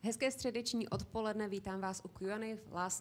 Hezké středeční odpoledne, vítám vás u Q&A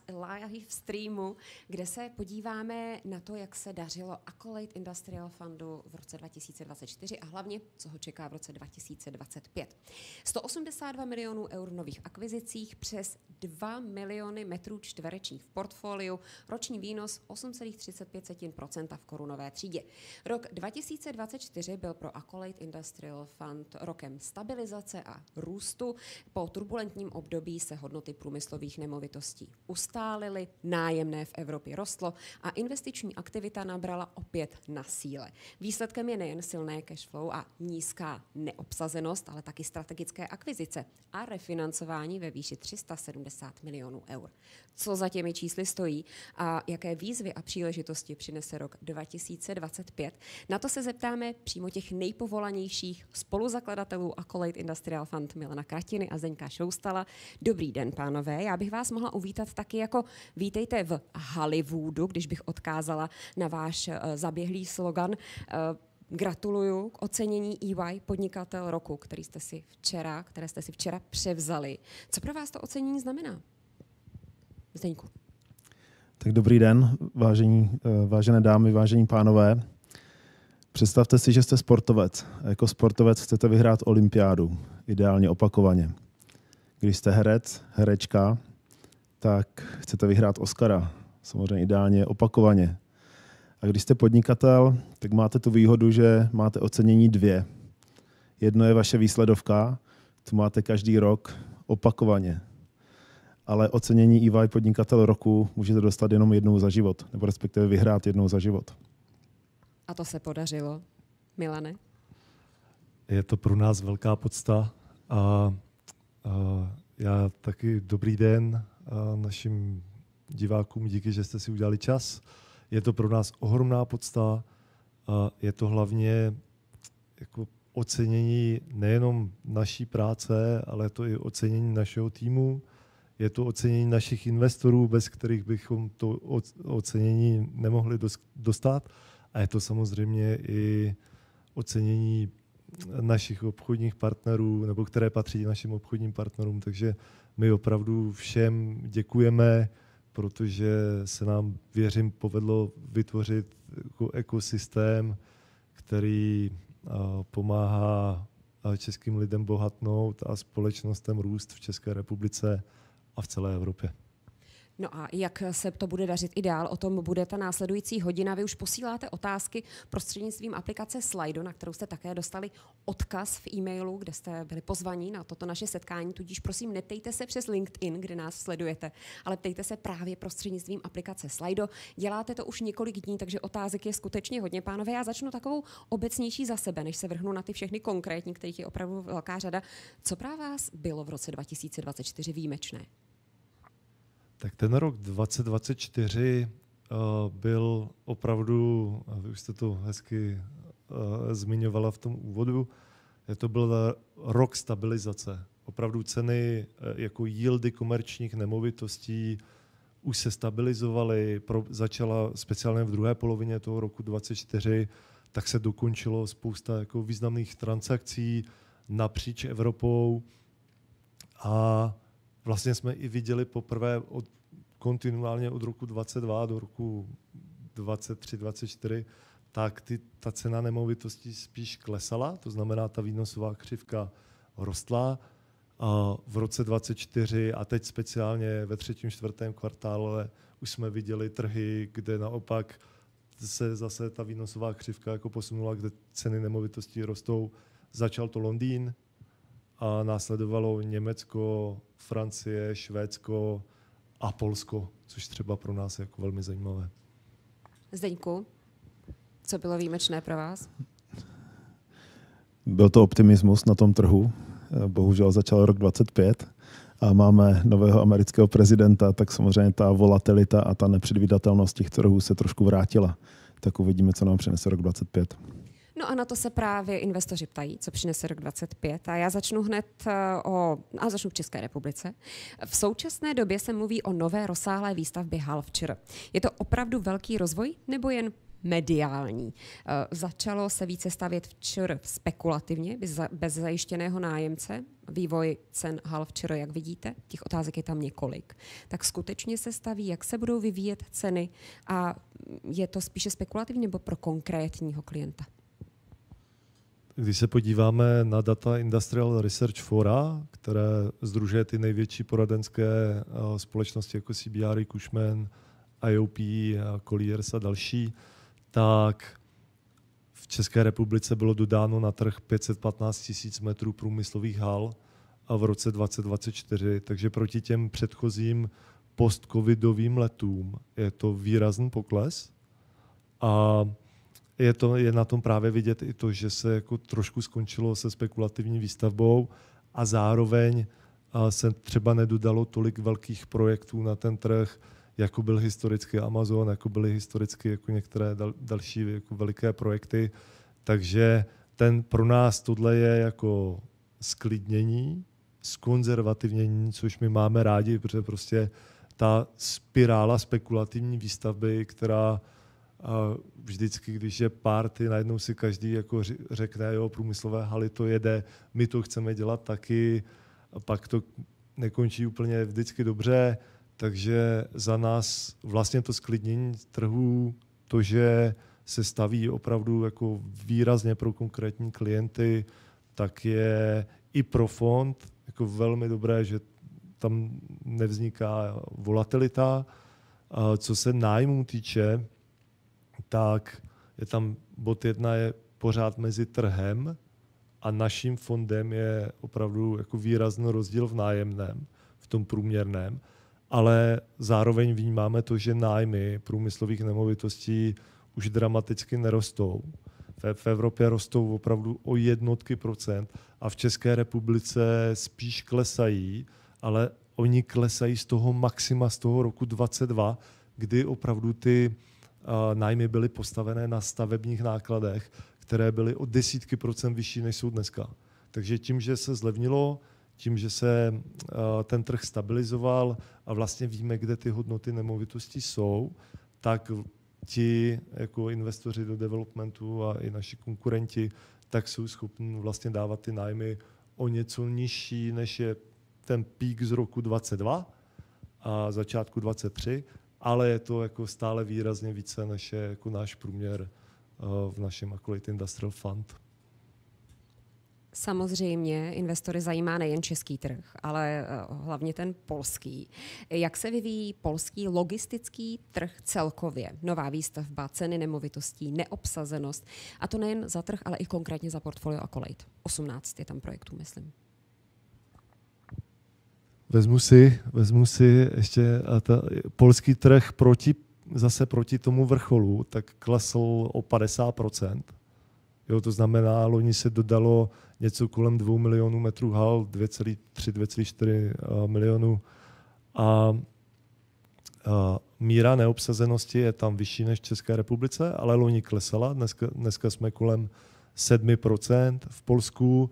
live streamu, kde se podíváme na to, jak se dařilo Accolade Industrial Fundu v roce 2024 a hlavně, co ho čeká v roce 2025. 182 milionů eur nových akvizicích, přes 2 miliony metrů čtverečních v portfoliu, roční výnos 8,35% v korunové třídě. Rok 2024 byl pro Accolade Industrial Fund rokem stabilizace a růstu. Po turbulentním období se hodnoty průmyslových nemovitostí ustálily, nájemné v Evropě rostlo a investiční aktivita nabrala opět na síle. Výsledkem je nejen silné cash flow a nízká neobsazenost, ale taky strategické akvizice a refinancování ve výši 370 milionů eur. Co za těmi čísly stojí a jaké výzvy a příležitosti přinese rok 2025? Na to se zeptáme přímo těch nejpovolanějších spoluzakladatelů Accolade Industrial Fund Milana Kratiny a Zdeňka Šoustala. Dobrý den, pánové. Já bych vás mohla uvítat taky jako vítejte v Hollywoodu, když bych odkázala na váš zaběhlý slogan. Gratuluju k ocenění EY Podnikatel roku, které jste si včera převzali. Co pro vás to ocenění znamená? Zdeňku. Tak dobrý den, vážené dámy, vážení pánové. Představte si, že jste sportovec. A jako sportovec chcete vyhrát olympiádu, ideálně opakovaně. Když jste herec, herečka, tak chcete vyhrát Oscara, samozřejmě ideálně opakovaně. A když jste podnikatel, tak máte tu výhodu, že máte ocenění 2. Jedno je vaše výsledovka, tu máte každý rok opakovaně. Ale ocenění EY Podnikatel roku můžete dostat jenom jednou za život, nebo respektive vyhrát jednou za život. A to se podařilo, Milane? Je to pro nás velká podsta a já taky dobrý den našim divákům, díky, že jste si udělali čas. Je to pro nás ohromná podsta a je to hlavně jako ocenění nejenom naší práce, ale je to i ocenění našeho týmu. Je to ocenění našich investorů, bez kterých bychom to ocenění nemohli dostat. A je to samozřejmě i ocenění našich obchodních partnerů, nebo které patří našim obchodním partnerům. Takže my opravdu všem děkujeme, protože se nám, věřím, povedlo vytvořit jako ekosystém, který pomáhá českým lidem bohatnout a společnostem růst v České republice a v celé Evropě. No a jak se to bude dařit i dál, o tom bude ta následující hodina. Vy už posíláte otázky prostřednictvím aplikace Slido, na kterou jste také dostali odkaz v e-mailu, kde jste byli pozvaní na toto naše setkání, tudíž prosím neptejte se přes LinkedIn, kde nás sledujete, ale ptejte se právě prostřednictvím aplikace Slido. Děláte to už několik dní, takže otázek je skutečně hodně. Pánové, já začnu takovou obecnější za sebe, než se vrhnu na ty všechny konkrétní, kterých je opravdu velká řada. Co pro vás bylo v roce 2024 výjimečné? Tak ten rok 2024 byl opravdu, vy už jste to hezky zmiňovala v tom úvodu, to byl rok stabilizace. Opravdu ceny jako yieldy komerčních nemovitostí už se stabilizovaly, začala speciálně v druhé polovině toho roku 2024, tak se dokončilo spousta jako významných transakcí napříč Evropou a vlastně jsme i viděli poprvé kontinuálně od roku 2022 do roku 2023-2024, tak ta cena nemovitostí spíš klesala, to znamená, ta výnosová křivka rostla. A v roce 2024 a teď speciálně ve 3. 4. kvartále už jsme viděli trhy, kde naopak se zase ta výnosová křivka jako posunula, kde ceny nemovitostí rostou. Začal to Londýn, a následovalo Německo, Francie, Švédsko a Polsko, což třeba pro nás je jako velmi zajímavé. Zdeňku, co bylo výjimečné pro vás? Byl to optimismus na tom trhu. Bohužel začal rok 2025 a máme nového amerického prezidenta, tak samozřejmě ta volatilita a ta nepředvídatelnost těch trhů se trošku vrátila. Tak uvidíme, co nám přinese rok 2025. No a na to se právě investoři ptají, co přinese rok 2025. A já začnu hned začnu v České republice. V současné době se mluví o nové rozsáhlé výstavbě hal v ČR. Je to opravdu velký rozvoj nebo jen mediální. Začalo se více stavět v ČR spekulativně, bez zajištěného nájemce. Vývoj cen hal v ČR, jak vidíte, těch otázek je tam několik. Tak skutečně se staví, jak se budou vyvíjet ceny a je to spíše spekulativně nebo pro konkrétního klienta? Když se podíváme na data Industrial Research Fora, které sdružuje ty největší poradenské společnosti jako CBRE, Cushman, IOP, Colliers a další, tak v České republice bylo dodáno na trh 515 000 metrů průmyslových hal a v roce 2024, takže proti těm předchozím post-covidovým letům je to výrazný pokles a je na tom právě vidět i to, že se jako trošku skončilo se spekulativní výstavbou a zároveň se třeba nedodalo tolik velkých projektů na ten trh, jako byl historicky Amazon, jako byly historicky jako některé další jako veliké projekty. Takže pro nás tohle je jako sklidnění, zkonzervativnění, což my máme rádi, protože prostě ta spirála spekulativní výstavby, která vždycky, když je party, najednou si každý jako řekne, jo, průmyslové haly to jede, my to chceme dělat taky, a pak to nekončí úplně vždycky dobře, takže za nás vlastně to sklidnění trhu, to, že se staví opravdu jako výrazně pro konkrétní klienty, tak je i pro fond jako velmi dobré, že tam nevzniká volatilita. A co se nájmu týče, tak je tam bod 1 je pořád mezi trhem a naším fondem je opravdu jako výrazný rozdíl v nájemném, v tom průměrném, ale zároveň vnímáme to, že nájmy průmyslových nemovitostí už dramaticky nerostou. V Evropě rostou opravdu o jednotky procent a v České republice spíš klesají, ale oni klesají z toho maxima z toho roku 2022, kdy opravdu ty nájmy byly postavené na stavebních nákladech, které byly o desítky procent vyšší, než jsou dneska. Takže tím, že se zlevnilo, tím, že se ten trh stabilizoval a vlastně víme, kde ty hodnoty nemovitostí jsou, tak ti jako investoři do developmentu a i naši konkurenti tak jsou schopni vlastně dávat ty nájmy o něco nižší, než je ten pík z roku 2022 a začátku 2023, ale je to jako stále výrazně více, než je jako náš průměr v našem Accolade Industrial Fund. Samozřejmě investory zajímá nejen český trh, ale hlavně ten polský. Jak se vyvíjí polský logistický trh celkově? Nová výstavba, ceny nemovitostí, neobsazenost. A to nejen za trh, ale i konkrétně za portfolio Accolade. 18 je tam projektů, myslím. Vezmu si ještě polský trh zase proti tomu vrcholu, tak klesl o 50%. Jo, to znamená, loni se dodalo něco kolem 2 milionů metrů hal, 2,3–2,4 milionu. A míra neobsazenosti je tam vyšší než v České republice, ale loni klesala. Dneska jsme kolem 7% v Polsku.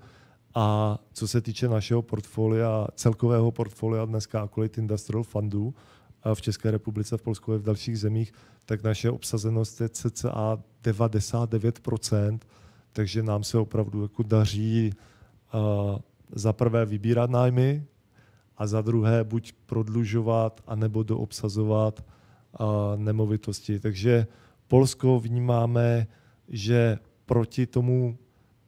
A co se týče našeho portfolia, celkového portfolia dneska Accolade Industrial Fundu v České republice, v Polsku a v dalších zemích, tak naše obsazenost je cca 99%, takže nám se opravdu jako daří za prvé vybírat nájmy a za druhé buď prodlužovat, anebo doobsazovat nemovitosti. Takže Polsko vnímáme, že proti tomu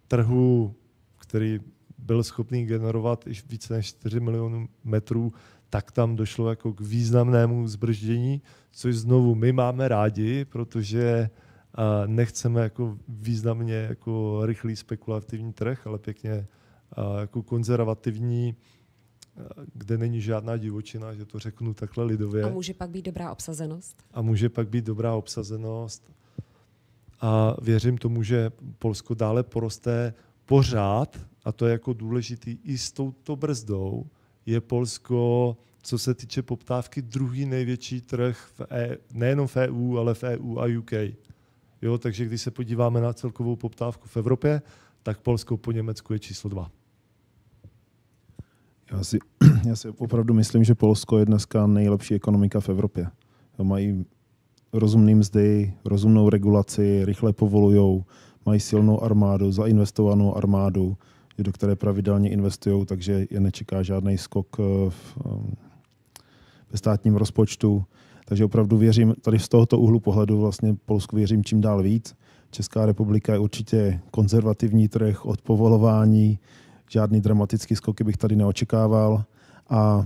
trhu, který byl schopný generovat již více než 4 milionů metrů, tak tam došlo jako k významnému zbrždění, což znovu my máme rádi, protože nechceme jako významně jako rychlý spekulativní trh, ale pěkně jako konzervativní, kde není žádná divočina, že to řeknu takhle lidově. A může pak být dobrá obsazenost? A věřím tomu, že Polsko dále poroste pořád, a to je jako důležitý i s touto brzdou, je Polsko, co se týče poptávky, druhý největší trh nejenom v EU, ale v EU a UK. Jo, takže když se podíváme na celkovou poptávku v Evropě, tak Polsko po Německu je číslo 2. Já si opravdu myslím, že Polsko je dneska nejlepší ekonomika v Evropě. Mají rozumné mzdy, rozumnou regulaci, rychle povolujou, mají silnou armádu, zainvestovanou armádu, do které pravidelně investují, takže je nečeká žádný skok ve státním rozpočtu. Takže opravdu věřím, tady z tohoto úhlu pohledu vlastně Polsku věřím čím dál víc. Česká republika je určitě konzervativní trh od povolování, žádný dramatický skoky bych tady neočekával. A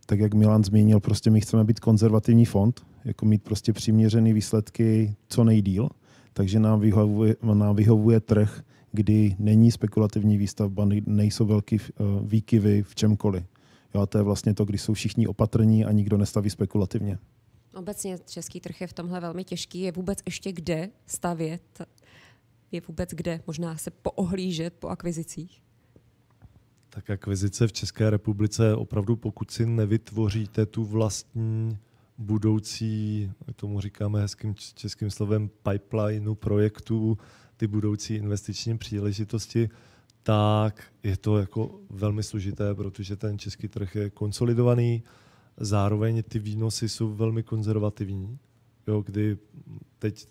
tak, jak Milan zmínil, prostě my chceme být konzervativní fond, jako mít prostě přiměřený výsledky co nejdýl, takže nám vyhovuje trh, kdy není spekulativní výstavba, nejsou velký výkyvy v čemkoliv. Jo, a to je vlastně to, když jsou všichni opatrní a nikdo nestaví spekulativně. Obecně český trh je v tomhle velmi těžký. Je vůbec ještě kde stavět? Je vůbec kde možná se poohlížet po akvizicích? Tak akvizice v České republice opravdu, pokud si nevytvoříte tu vlastní budoucí, tomu říkáme hezkým českým slovem, pipeline projektů, ty budoucí investiční příležitosti, tak je to jako velmi složité, protože ten český trh je konsolidovaný, zároveň ty výnosy jsou velmi konzervativní, jo, kdy teď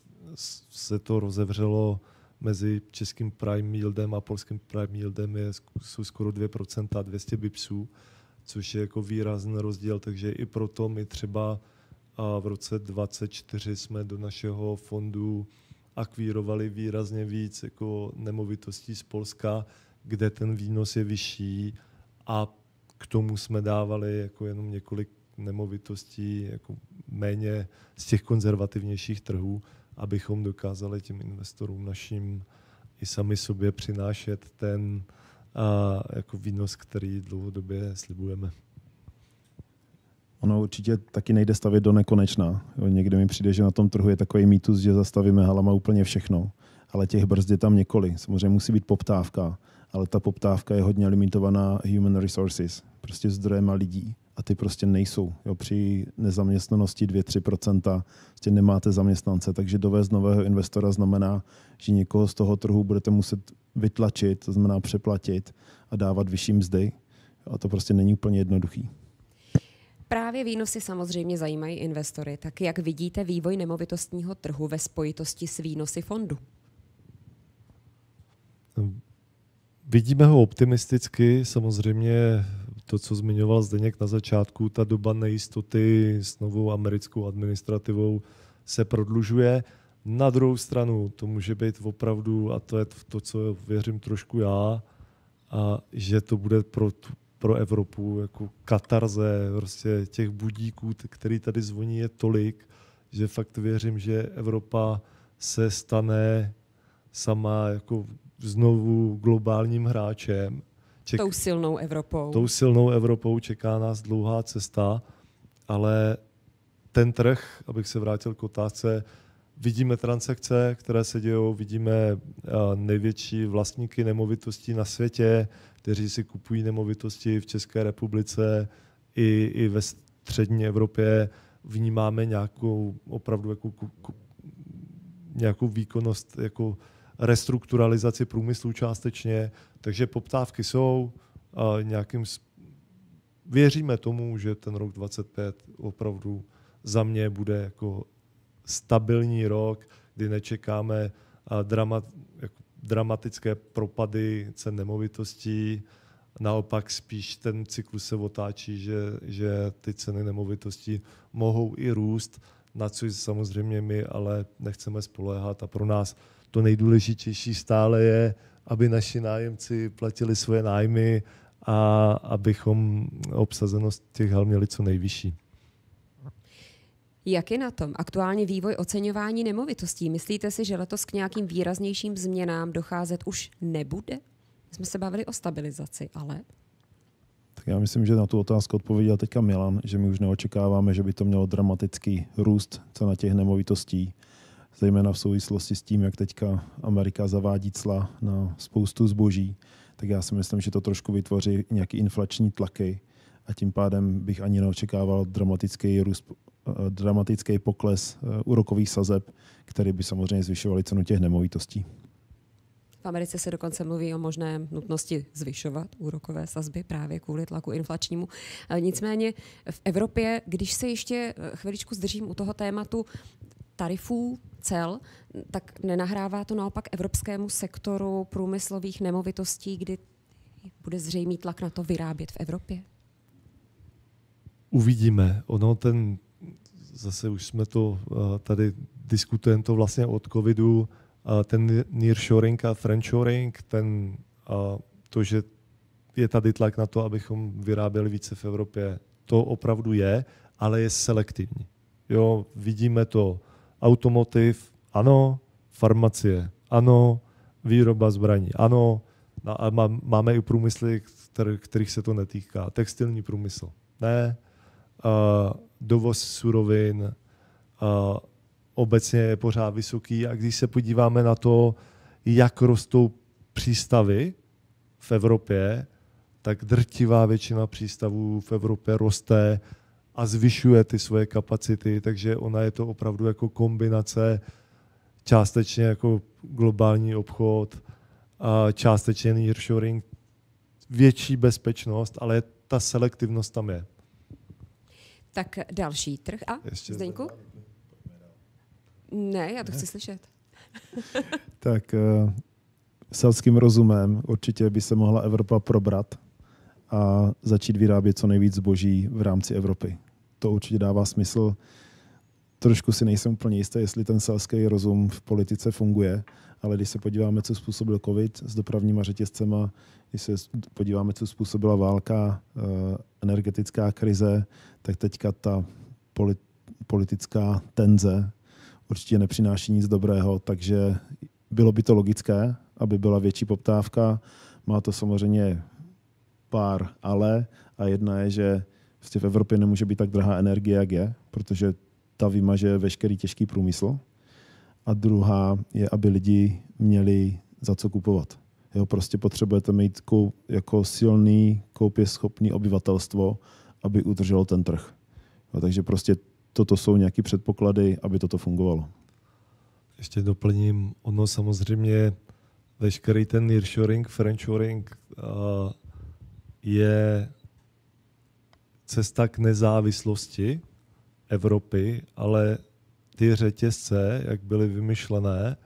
se to rozevřelo mezi českým prime yieldem a polským prime yieldem jsou skoro 2%, 200 bipsů, což je jako výrazný rozdíl, takže i proto my třeba v roce 2024 jsme do našeho fondu akvírovali výrazně víc jako nemovitostí z Polska, kde ten výnos je vyšší, a k tomu jsme dávali jako jenom několik nemovitostí, jako méně z těch konzervativnějších trhů, abychom dokázali těm investorům našim i sami sobě přinášet ten jako výnos, který dlouhodobě slibujeme. Ono určitě taky nejde stavět do nekonečna. Jo, někdy mi přijde, že na tom trhu je takový mýtus, že zastavíme halama úplně všechno, ale těch brzd je tam několik. Samozřejmě musí být poptávka, ale ta poptávka je hodně limitovaná human resources, prostě zdrojema lidí. A ty prostě nejsou. Jo, při nezaměstnanosti 2-3% prostě nemáte zaměstnance, takže dovést nového investora znamená, že někoho z toho trhu budete muset vytlačit, to znamená přeplatit a dávat vyšší mzdy. A to prostě není úplně jednoduchý. Právě výnosy samozřejmě zajímají investory. Tak jak vidíte vývoj nemovitostního trhu ve spojitosti s výnosy fondu? Vidíme ho optimisticky. Samozřejmě to, co zmiňoval Zdeněk na začátku, ta doba nejistoty s novou americkou administrativou se prodlužuje. Na druhou stranu to může být opravdu, a to je to, co věřím trošku já, a že to bude pro Evropu jako katarze, prostě těch budíků, který tady zvoní, je tolik, že fakt věřím, že Evropa se stane sama jako znovu globálním hráčem. Tou silnou Evropou. Tou silnou Evropou čeká nás dlouhá cesta, ale ten trh, abych se vrátil k otázce, vidíme transakce, které se dějou, vidíme největší vlastníky nemovitostí na světě, kteří si kupují nemovitosti v České republice i ve střední Evropě. Vnímáme nějakou opravdu jako nějakou výkonnost, jako restrukturalizaci průmyslu částečně, takže poptávky jsou. Věříme tomu, že ten rok 2025 opravdu za mě bude jako stabilní rok, kdy nečekáme dramatické propady cen nemovitostí. Naopak spíš ten cyklus se otáčí, že ty ceny nemovitostí mohou i růst, na což samozřejmě my ale nechceme spoléhat. A pro nás to nejdůležitější stále je, aby naši nájemci platili svoje nájmy a abychom obsazenost těch hal měli co nejvyšší. Jak je na tom aktuálně vývoj oceňování nemovitostí? Myslíte si, že letos k nějakým výraznějším změnám docházet už nebude? My jsme se bavili o stabilizaci, ale... Tak já myslím, že na tu otázku odpověděl teďka Milan, že my už neočekáváme, že by to mělo dramatický růst cena těch nemovitostí, zejména v souvislosti s tím, jak teďka Amerika zavádí cla na spoustu zboží, tak já si myslím, že to trošku vytvoří nějaký inflační tlaky a tím pádem bych ani neočekával dramatický pokles úrokových sazeb, který by samozřejmě zvyšovaly cenu těch nemovitostí. V Americe se dokonce mluví o možné nutnosti zvyšovat úrokové sazby právě kvůli tlaku inflačnímu. Nicméně v Evropě, když se ještě chviličku zdržím u toho tématu, tarifů, cel, tak nenahrává to naopak evropskému sektoru průmyslových nemovitostí, kdy bude zřejmý tlak na to vyrábět v Evropě? Uvidíme. Zase už jsme to tady diskutujeme to vlastně od covidu, ten nearshoring a friendshoring, to, že je tady tlak na to, abychom vyráběli více v Evropě, to opravdu je, ale je selektivní. Jo, vidíme to automotiv, ano, farmacie, ano, výroba zbraní, ano, a máme i průmysly, kterých se to netýká. Textilní průmysl, ne, dovoz surovin, obecně je pořád vysoký a když se podíváme na to, jak rostou přístavy v Evropě, tak drtivá většina přístavů v Evropě roste a zvyšuje ty svoje kapacity, takže ona je to opravdu jako kombinace, částečně jako globální obchod, částečně nearshoring, větší bezpečnost, ale ta selektivnost tam je. Tak další trh. A Zdeňku? Ne, já to chci slyšet. Tak selským rozumem určitě by se mohla Evropa probrat a začít vyrábět co nejvíc zboží v rámci Evropy. To určitě dává smysl. Trošku si nejsem úplně jistý, jestli ten selský rozum v politice funguje, ale když se podíváme, co způsobil covid s dopravníma řetězcema, když se podíváme, co způsobila válka, energetická krize, tak teďka ta politická tenze určitě nepřináší nic dobrého, takže bylo by to logické, aby byla větší poptávka. Má to samozřejmě pár ale a jedna je, že v Evropě nemůže být tak drahá energie, jak je, protože ta vymaže veškerý těžký průmysl. A druhá je, aby lidi měli za co kupovat. Jo, prostě potřebujete mít jako silný, koupěschopný obyvatelstvo, aby udrželo ten trh. Jo, takže prostě toto jsou nějaké předpoklady, aby toto fungovalo. Ještě doplním, ono samozřejmě veškerý ten nearshoring, friendshoring je cesta k nezávislosti Evropy, ale ty řetězce, jak byly vymyšlené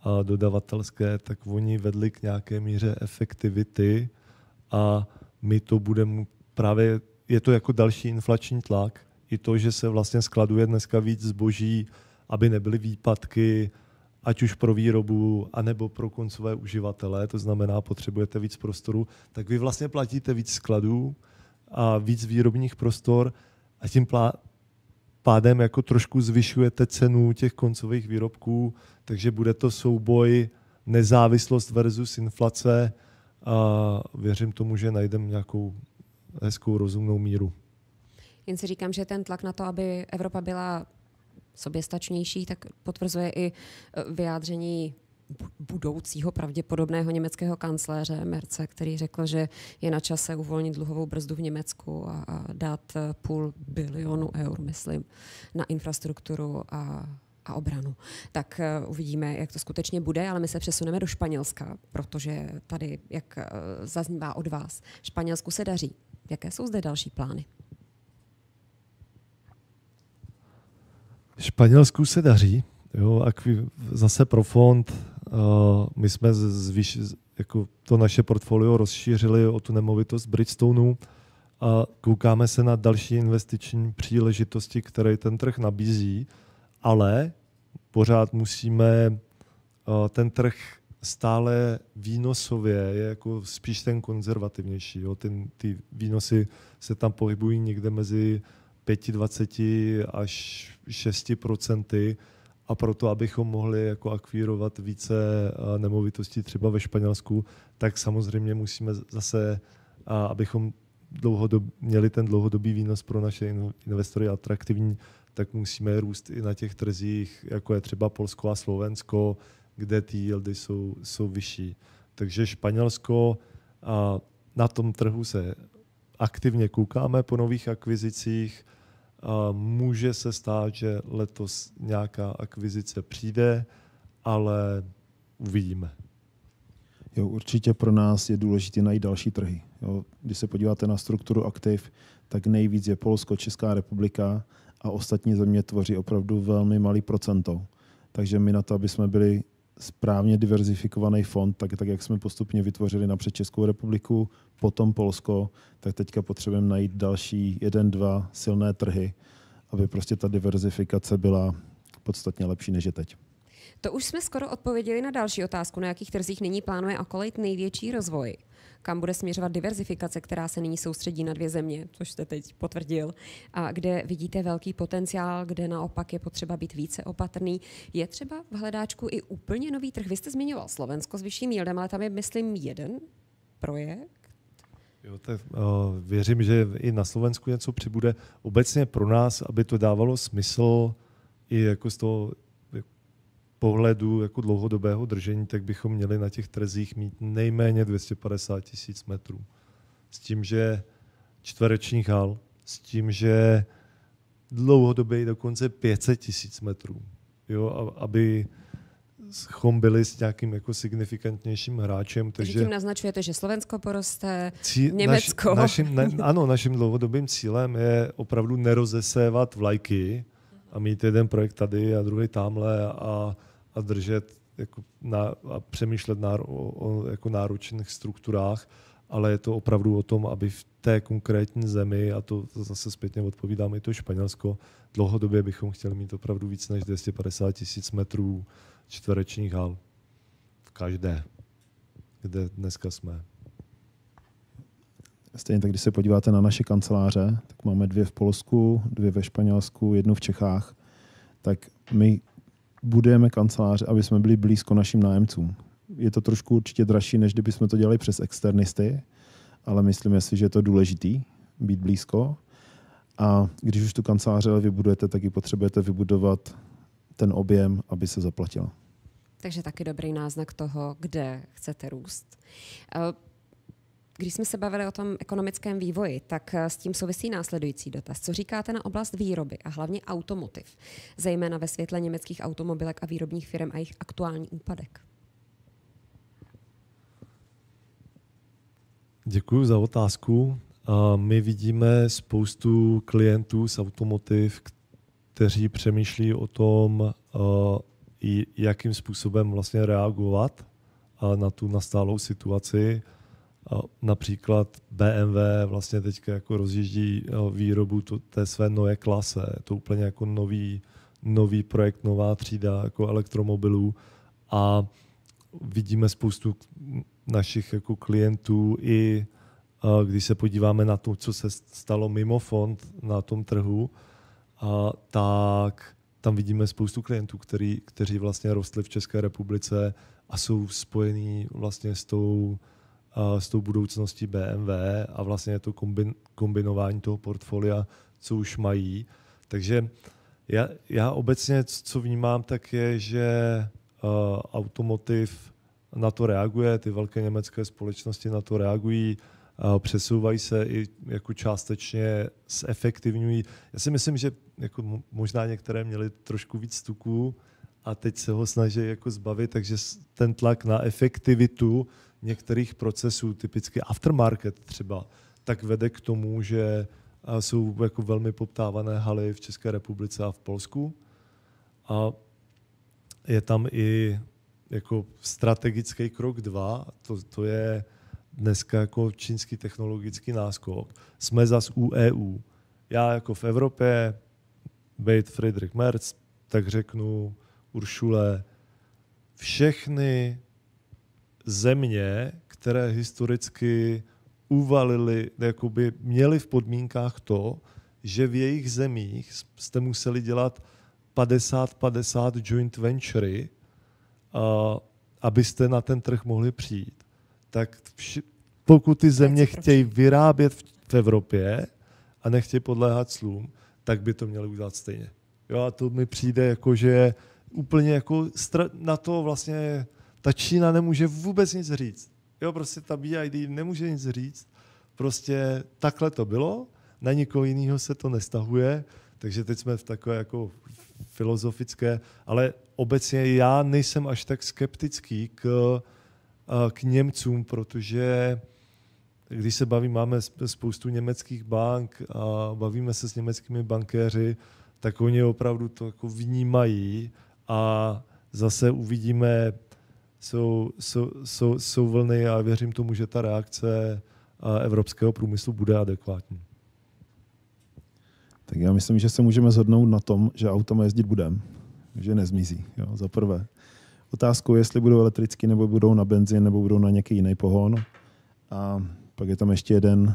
a dodavatelské, tak oni vedli k nějaké míře efektivity a my to budeme právě, je to jako další inflační tlak, i to, že se vlastně skladuje dneska víc zboží, aby nebyly výpadky, ať už pro výrobu, anebo pro koncové uživatele, to znamená, potřebujete víc prostoru, tak vy vlastně platíte víc skladů a víc výrobních prostor a tím pádem jako trošku zvyšujete cenu těch koncových výrobků, takže bude to souboj nezávislost versus inflace a věřím tomu, že najdeme nějakou hezkou rozumnou míru. Jen si říkám, že ten tlak na to, aby Evropa byla soběstačnější, tak potvrzuje i vyjádření budoucího pravděpodobného německého kancléře Merze, který řekl, že je na čase uvolnit dluhovou brzdu v Německu a dát 500 bilionu eur, myslím, na infrastrukturu a obranu. Tak uvidíme, jak to skutečně bude, ale my se přesuneme do Španělska, protože tady, jak zaznívá od vás, Španělsku se daří. Jaké jsou zde další plány? Španělsku se daří. Jo, zase pro fond, my jsme jako to naše portfolio rozšířili o tu nemovitost Bridgestoneu a koukáme se na další investiční příležitosti, které ten trh nabízí, ale pořád musíme ten trh stále výnosově je jako spíš ten konzervativnější. Jo. Ty výnosy se tam pohybují někde mezi 5-20 až 6%. A proto, abychom mohli jako akvírovat více nemovitostí třeba ve Španělsku, tak samozřejmě musíme zase, abychom měli ten dlouhodobý výnos pro naše investory atraktivní, tak musíme růst i na těch trzích, jako je třeba Polsko a Slovensko, kde ty yieldy jsou vyšší. Takže Španělsko, na tom trhu se aktivně koukáme po nových akvizicích. Může se stát, že letos nějaká akvizice přijde, ale uvidíme. Jo, určitě pro nás je důležité najít další trhy. Jo, když se podíváte na strukturu aktiv, tak nejvíc je Polsko, Česká republika a ostatní země tvoří opravdu velmi malý procento. Takže my na to, aby jsme byli správně diverzifikovaný fond, tak jak jsme postupně vytvořili napřed Českou republiku, potom Polsko, tak teďka potřebujeme najít další 1-2 silné trhy, aby prostě ta diverzifikace byla podstatně lepší než je teď. To už jsme skoro odpověděli na další otázku, na jakých trzích nyní plánuje Accolade největší rozvoj. Kam bude směřovat diverzifikace, která se nyní soustředí na 2 země, což jste teď potvrdil, a kde vidíte velký potenciál, kde naopak je potřeba být více opatrný. Je třeba v hledáčku i úplně nový trh? Vy jste zmiňoval Slovensko s vyšším yieldem, ale tam je, myslím, jeden projekt. Jo, tak, věřím, že i na Slovensku něco přibude. Obecně pro nás, aby to dávalo smysl i jako z toho pohledu jako dlouhodobého držení, tak bychom měli na těch trzích mít nejméně 250 000 metrů. S tím, že čtverečních hal, s tím, že dlouhodobě dokonce 500 000 metrů. Jo, aby byli s nějakým jako signifikantnějším hráčem. Takže tím naznačujete, že Slovensko poroste, Německo. Naším dlouhodobým cílem je opravdu nerozesévat vlajky a mít jeden projekt tady a druhý tamhle a držet a přemýšlet o jako náročných strukturách, ale je to opravdu o tom, aby v té konkrétní zemi, a to zase zpětně odpovídám i to Španělsko, dlouhodobě bychom chtěli mít opravdu víc než 250 000 metrů čtverečních hal. V každé, kde dneska jsme. Stejně tak, když se podíváte na naše kanceláře, tak máme 2 v Polsku, 2 ve Španělsku, 1 v Čechách. Tak my budujeme kanceláře, aby jsme byli blízko našim nájemcům. Je to trošku určitě dražší, než kdyby jsme to dělali přes externisty, ale myslíme si, že je to důležitý být blízko. A když už tu kancelář vybudujete, tak ji potřebujete vybudovat ten objem, aby se zaplatilo. Takže taky dobrý náznak toho, kde chcete růst. Když jsme se bavili o tom ekonomickém vývoji, tak s tím souvisí následující dotaz. Co říkáte na oblast výroby a hlavně automotiv, zejména ve světle německých automobilek a výrobních firm a jejich aktuální úpadek? Děkuji za otázku. My vidíme spoustu klientů z automotiv, kteří přemýšlí o tom, jakým způsobem vlastně reagovat na tu nastálou situaci. Například BMW vlastně teďka jako rozjíždí výrobu té své nové klase. Je to úplně jako nový projekt, nová třída jako elektromobilů a vidíme spoustu našich jako klientů i když se podíváme na to, co se stalo mimo fond na tom trhu, tak tam vidíme spoustu klientů, kteří vlastně rostli v České republice a jsou spojení vlastně s tou budoucností BMW a vlastně je to kombinování toho portfolia, co už mají. Takže já obecně, co vnímám, tak je, že automotiv na to reaguje, ty velké německé společnosti na to reagují, přesouvají se i jako částečně zefektivňují. Já si myslím, že jako možná některé měly trošku víc tuků a teď se ho snaží jako zbavit, takže ten tlak na efektivitu některých procesů, typicky aftermarket třeba, tak vede k tomu, že jsou jako velmi poptávané haly v České republice a v Polsku. A je tam i jako strategický krok 2, to je dneska jako čínský technologický náskok. Jsme zas u EU. Já jako v Evropě, bejt Friedrich Merz, tak řeknu Uršule, všechny země, které historicky uvalili, jakoby měli v podmínkách to, že v jejich zemích jste museli dělat 50-50 joint venture, abyste na ten trh mohli přijít. Tak pokud ty země chtějí vyrábět v Evropě a nechtějí podléhat clům, tak by to měli udělat stejně. Jo, a to mi přijde jako, že úplně jako na to vlastně ta Čína nemůže vůbec nic říct. Jo, prostě ta BID nemůže nic říct. Prostě takhle to bylo, na nikoho jiného se to nestahuje, takže teď jsme v takové jako filozofické, ale obecně já nejsem až tak skeptický k Němcům, protože když se máme spoustu německých bank a bavíme se s německými bankéři, tak oni opravdu to jako vnímají a zase uvidíme, jsou vlny a věřím tomu, že ta reakce evropského průmyslu bude adekvátní. Tak já myslím, že se můžeme shodnout na tom, že autama jezdit budeme, že nezmizí, jo, za prvé. Otázkou je, jestli budou elektrický, nebo budou na benzín, nebo budou na nějaký jiný pohon. A pak je tam ještě jeden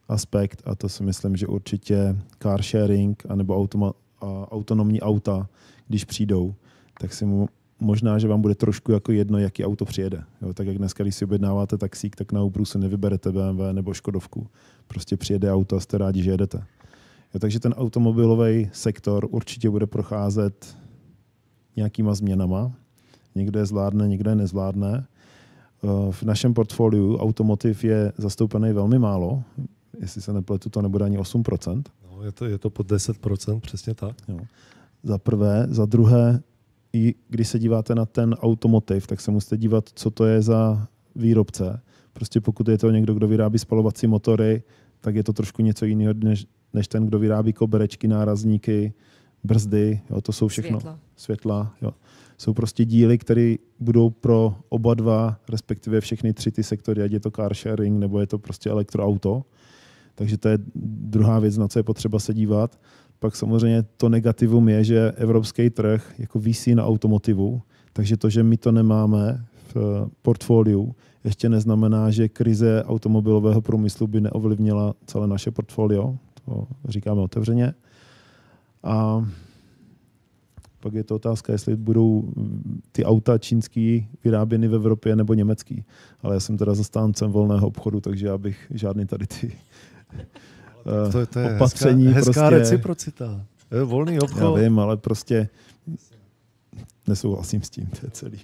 aspekt, a to si myslím, že určitě car sharing anebo autonomní auta, když přijdou, tak si možná, že vám bude trošku jako jedno, jaký auto přijede. Jo, tak jak dneska, když si objednáváte taxík, tak na Uberu si nevyberete BMW nebo Škodovku. Prostě přijede auto a jste rádi, že jedete. Jo, takže ten automobilový sektor určitě bude procházet nějakýma změnama. Někde je zvládne, někde je nezvládne. V našem portfoliu automotiv je zastoupený velmi málo. Jestli se nepletu, to nebude ani 8%. No, je to pod 10%, přesně tak. Jo. Za prvé. Za druhé, i když se díváte na ten automotiv, tak se musíte dívat, co to je za výrobce. Prostě pokud je to někdo, kdo vyrábí spalovací motory, tak je to trošku něco jiného, než ten, kdo vyrábí koberečky, nárazníky, brzdy. Jo, to jsou všechno. Světla. Jo. Jsou prostě díly, které budou pro oba dva, respektive všechny tři ty sektory, ať je to car sharing, nebo je to prostě elektroauto. Takže to je druhá věc, na co je potřeba se dívat. Pak samozřejmě to negativum je, že evropský trh jako visí na automotivu, takže to, že my to nemáme v portfoliu, ještě neznamená, že krize automobilového průmyslu by neovlivnila celé naše portfolio. To říkáme otevřeně. A pak je to otázka, jestli budou ty auta čínský vyráběny v Evropě nebo německý. Ale já jsem teda zastáncem volného obchodu, takže já bych žádný tady ty to je opatření. Hezká prostě, reciprocita. Volný obchod. Já vím, ale prostě nesouhlasím s tím, to je celý.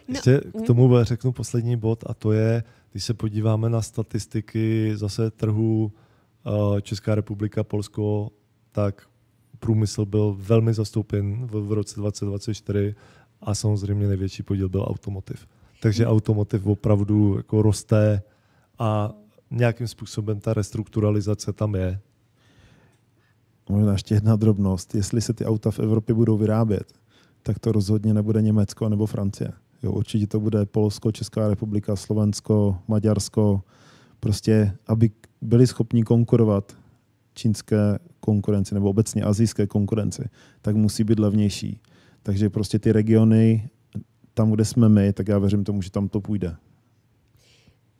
Ještě k tomu řeknu poslední bod a to je, když se podíváme na statistiky zase trhu Česká republika, Polsko, tak průmysl byl velmi zastoupen v roce 2024 a samozřejmě největší podíl byl automotiv. Takže automotiv opravdu jako roste a nějakým způsobem ta restrukturalizace tam je. Možná ještě jedna drobnost. Jestli se ty auta v Evropě budou vyrábět, tak to rozhodně nebude Německo nebo Francie. Jo, určitě to bude Polsko, Česká republika, Slovensko, Maďarsko. Prostě, aby byli schopni konkurovat čínské konkurenci nebo obecně asijské konkurenci, tak musí být levnější. Takže prostě ty regiony, tam, kde jsme my, tak já věřím tomu, že tam to půjde.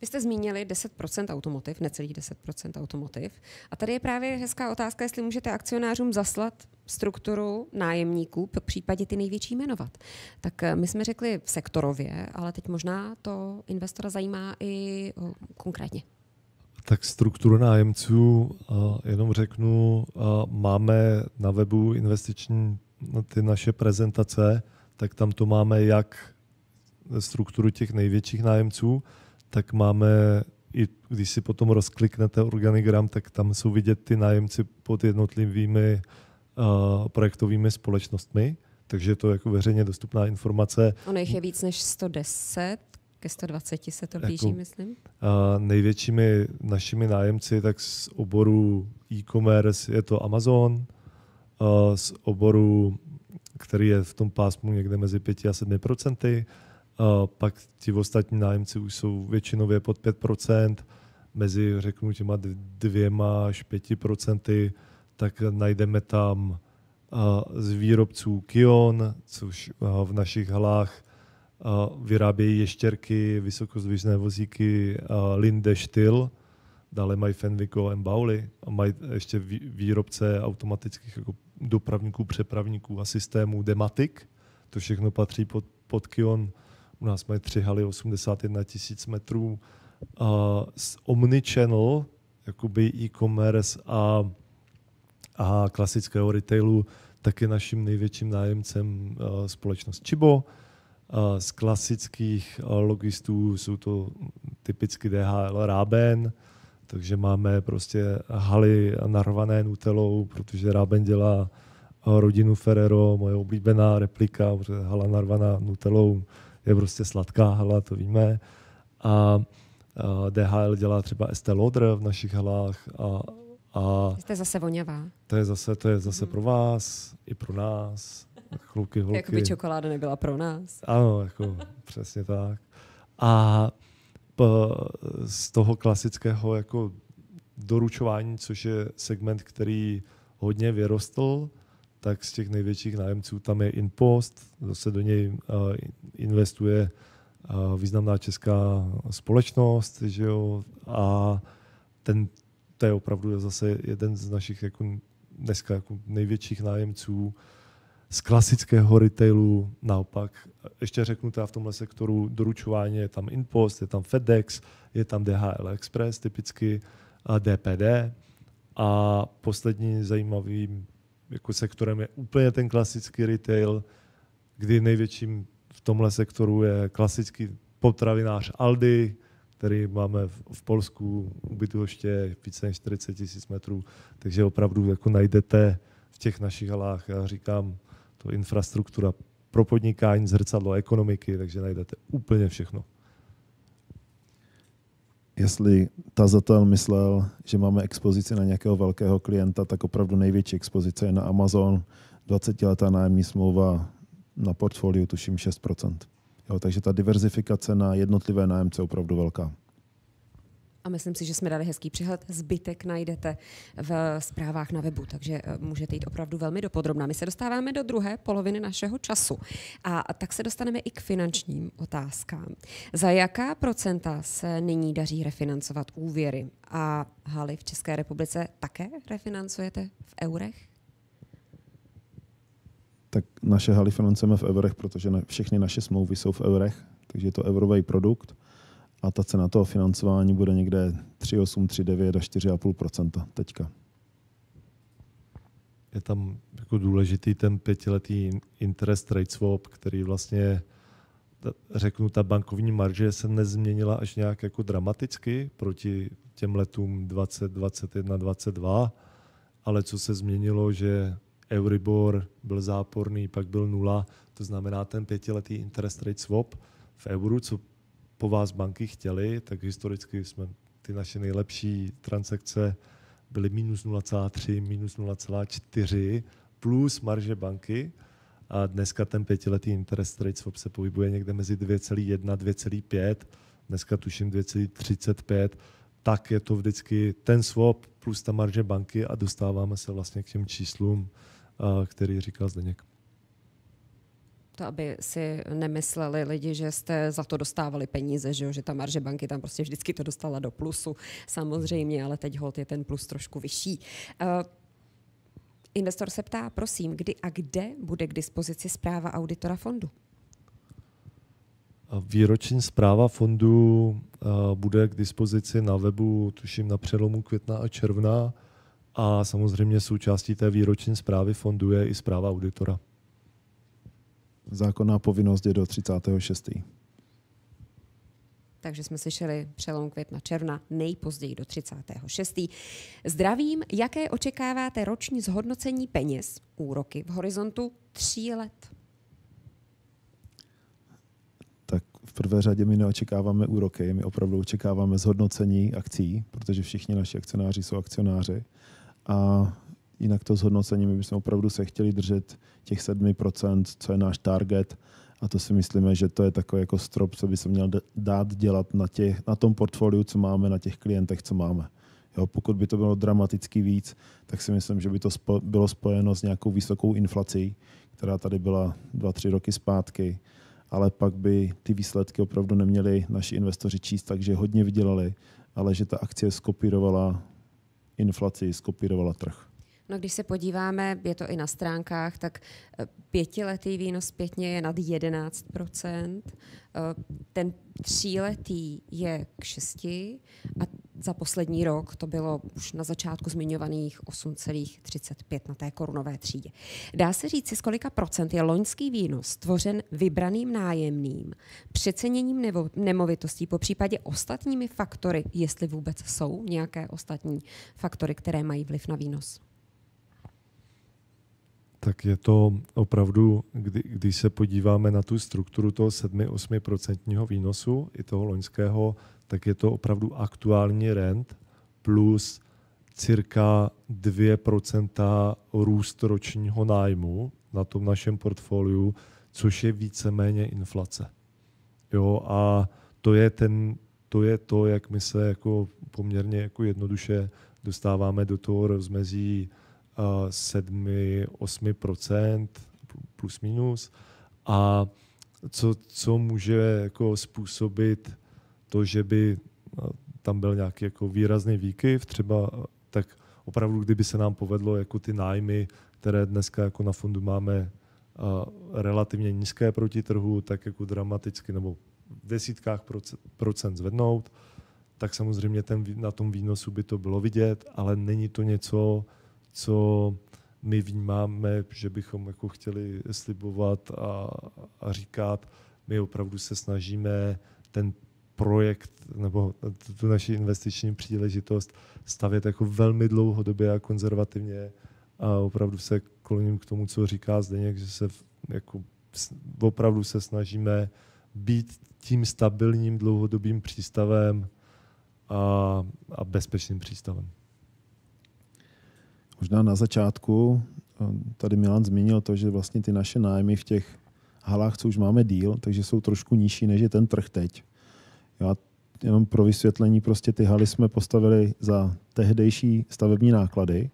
Vy jste zmínili 10% automotiv, necelých 10% automotiv. A tady je právě hezká otázka, jestli můžete akcionářům zaslat strukturu nájemníků, v případě ty největší jmenovat. Tak my jsme řekli sektorově, ale teď možná to investora zajímá i konkrétně. Tak strukturu nájemců, jenom řeknu, máme na webu investiční ty naše prezentace, tak tam to máme jak strukturu těch největších nájemců, tak máme, i když si potom rozkliknete organigram, tak tam jsou vidět ty nájemci pod jednotlivými projektovými společnostmi, takže to je jako veřejně dostupná informace. Ono jich je víc než 110, ke 120 se to blíží, jako, myslím. Největšími našimi nájemci, tak z oboru e-commerce je to Amazon, z oboru, který je v tom pásmu někde mezi 5 a 7%, pak ti ostatní nájemci už jsou většinově pod 5%, mezi, řeknu, těma 2 až 5%, tak najdeme tam z výrobců Kion, což v našich halách vyrábějí ještěrky, vysokozdvižné vozíky Linde Styl, dále mají Fenwick a Bauli a mají ještě výrobce automatických jako dopravníků, přepravníků a systémů Dematic. To všechno patří pod Kion. U nás mají 3 haly, 81 000 metrů. Z Omnichannel, jakoby e-commerce a klasického retailu, taky naším největším nájemcem společnost Chibo. Z klasických logistů jsou to typicky DHL Ráben, takže máme prostě haly narvané Nutellou, protože Ráben dělá rodinu Ferrero, moje oblíbená replika, protože hala narvaná Nutellou je prostě sladká hala, to víme. A DHL dělá třeba Estée Lauder v našich halách A jste zase voňavá. To je zase pro vás, i pro nás. Kluky, holky. Jakoby čokoláda nebyla pro nás. Ano, jako přesně tak. A z toho klasického jako doručování, což je segment, který hodně vyrostl, tak z těch největších nájemců tam je InPost, zase do něj investuje významná česká společnost, že jo? A to je opravdu zase jeden z našich jako dneska jako největších nájemců z klasického retailu. Naopak, ještě řeknu teda v tomhle sektoru doručování, je tam InPost, je tam FedEx, je tam DHL Express typicky, a DPD. A poslední zajímavým jako sektorem je úplně ten klasický retail, kdy největším v tomhle sektoru je klasický potravinář Aldi, který máme v Polsku u Bydgoště více než 40 000 metrů, takže opravdu jako najdete v těch našich halách, já říkám, to infrastruktura pro podnikání, zrcadlo ekonomiky, takže najdete úplně všechno. Jestli tazatel myslel, že máme expozici na nějakého velkého klienta, tak opravdu největší expozice je na Amazon, 20letá nájemní smlouva na portfoliu, tuším 6%. Jo, takže ta diverzifikace na jednotlivé nájemce je opravdu velká. A myslím si, že jsme dali hezký přehled. Zbytek najdete v zprávách na webu, takže můžete jít opravdu velmi dopodrobna. My se dostáváme do druhé poloviny našeho času. A tak se dostaneme i k finančním otázkám. Za jaká procenta se nyní daří refinancovat úvěry? A haly v České republice také refinancujete v eurech? Tak naše haly financujeme v eurech, protože všechny naše smlouvy jsou v eurech, takže je to eurový produkt. A ta cena toho financování bude někde 3,8, 3,9 až 4,5% teďka. Je tam jako důležitý ten 5letý interest rate swap, který vlastně, řeknu, ta bankovní marže se nezměnila až nějak jako dramaticky proti těm letům 20, 21, 22, ale co se změnilo, že Euribor byl záporný, pak byl 0, to znamená ten 5letý interest rate swap v euru, co po vás banky chtěli, tak historicky jsme ty naše nejlepší transakce byly minus 0,3, minus 0,4 plus marže banky a dneska ten 5letý interest rate swap se pohybuje někde mezi 2,1, 2,5, dneska tuším 2,35, tak je to vždycky ten swap plus ta marže banky a dostáváme se vlastně k těm číslům, který říkal Zdeněk. To, aby si nemysleli lidi, že jste za to dostávali peníze, že ta marže banky tam prostě vždycky to dostala do plusu, samozřejmě, ale teď holt je ten plus trošku vyšší. Investor se ptá, prosím, kdy a kde bude k dispozici zpráva auditora fondu? Výroční zpráva fondu bude k dispozici na webu, tuším na přelomu května a června a samozřejmě součástí té výroční zprávy fondu je i zpráva auditora. Zákonná povinnost je do 36. Takže jsme slyšeli přelom května června, nejpozději do 36. Zdravím, jaké očekáváte roční zhodnocení peněz, úroky v horizontu 3 let? Tak v prvé řadě my neočekáváme úroky, my opravdu očekáváme zhodnocení akcí, protože všichni naši akcionáři jsou akcionáři. A jinak to zhodnocení, my bychom opravdu se chtěli držet těch 7%, co je náš target. A to si myslíme, že to je takový jako strop, co by se měl dát dělat na tom portfoliu, co máme, na těch klientech, co máme. Jo, pokud by to bylo dramaticky víc, tak si myslím, že by to bylo spojeno s nějakou vysokou inflací, která tady byla 2-3 roky zpátky, ale pak by ty výsledky opravdu neměli naši investoři číst, takže hodně vydělali, ale že ta akcie skopírovala inflaci, skopírovala trh. No, když se podíváme, je to i na stránkách, tak 5letý výnos zpětně je nad 11%, ten 3letý je k 6% a za poslední rok to bylo už na začátku zmiňovaných 8,35 na té korunové třídě. Dá se říct, z kolika procent je loňský výnos tvořen vybraným nájemným, přeceněním nemovitostí, po případě ostatními faktory, jestli vůbec jsou nějaké ostatní faktory, které mají vliv na výnos? Tak je to opravdu, když se podíváme na tu strukturu toho 7-8% výnosu i toho loňského, tak je to opravdu aktuální rent plus cirka 2% růst ročního nájmu na tom našem portfoliu, což je víceméně inflace. Jo, a to je to, jak my se jako poměrně jako jednoduše dostáváme do toho rozmezí 7-8% plus minus. A co může jako způsobit to, že by tam byl nějaký jako výrazný výkyv, třeba tak opravdu, kdyby se nám povedlo jako ty nájmy, které dneska jako na fondu máme relativně nízké proti trhu, tak jako dramaticky nebo v desítkách procent zvednout, tak samozřejmě na tom výnosu by to bylo vidět, ale není to něco, co my vnímáme, že bychom jako chtěli slibovat a říkat. My opravdu se snažíme ten projekt nebo tu naši investiční příležitost stavět jako velmi dlouhodobě a konzervativně a opravdu se kloním k tomu, co říká Zdeněk, že se jako opravdu se snažíme být tím stabilním dlouhodobým přístavem a bezpečným přístavem. Možná na začátku tady Milan zmínil to, že vlastně ty naše nájmy v těch halách, co už máme díl, takže jsou trošku nižší, než je ten trh teď. Já jenom pro vysvětlení, prostě ty haly jsme postavili za tehdejší stavební náklady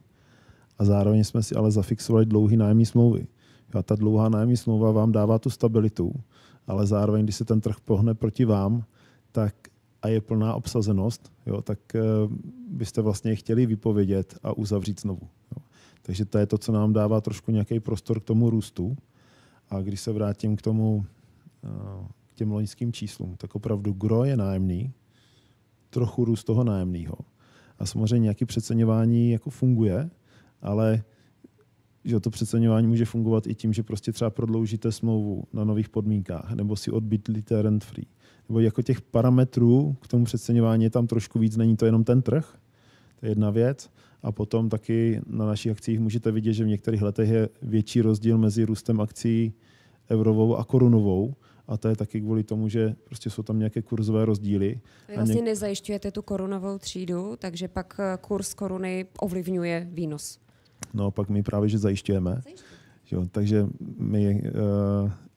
a zároveň jsme si ale zafixovali dlouhý nájemní smlouvy. A ta dlouhá nájemní smlouva vám dává tu stabilitu, ale zároveň, když se ten trh pohne proti vám, tak a je plná obsazenost, jo, tak byste vlastně chtěli vypovědět a uzavřít znovu. Jo. Takže to je to, co nám dává trošku nějaký prostor k tomu růstu. A když se vrátím k těm loňským číslům, tak opravdu gro je nájemný, trochu růst toho nájemného. A samozřejmě nějaké přeceňování jako funguje, ale že to přeceňování může fungovat i tím, že prostě třeba prodloužíte smlouvu na nových podmínkách, nebo si odbytlíte rent free. Nebo jako těch parametrů k tomu přeceňování je tam trošku víc, není to jenom ten trh, to je jedna věc. A potom taky na našich akcích můžete vidět, že v některých letech je větší rozdíl mezi růstem akcí eurovou a korunovou. A to je taky kvůli tomu, že prostě jsou tam nějaké kurzové rozdíly. Vy vlastně nezajišťujete tu korunovou třídu, takže pak kurz koruny ovlivňuje výnos. No, pak my právě, že zajišťujeme. Jo, takže my,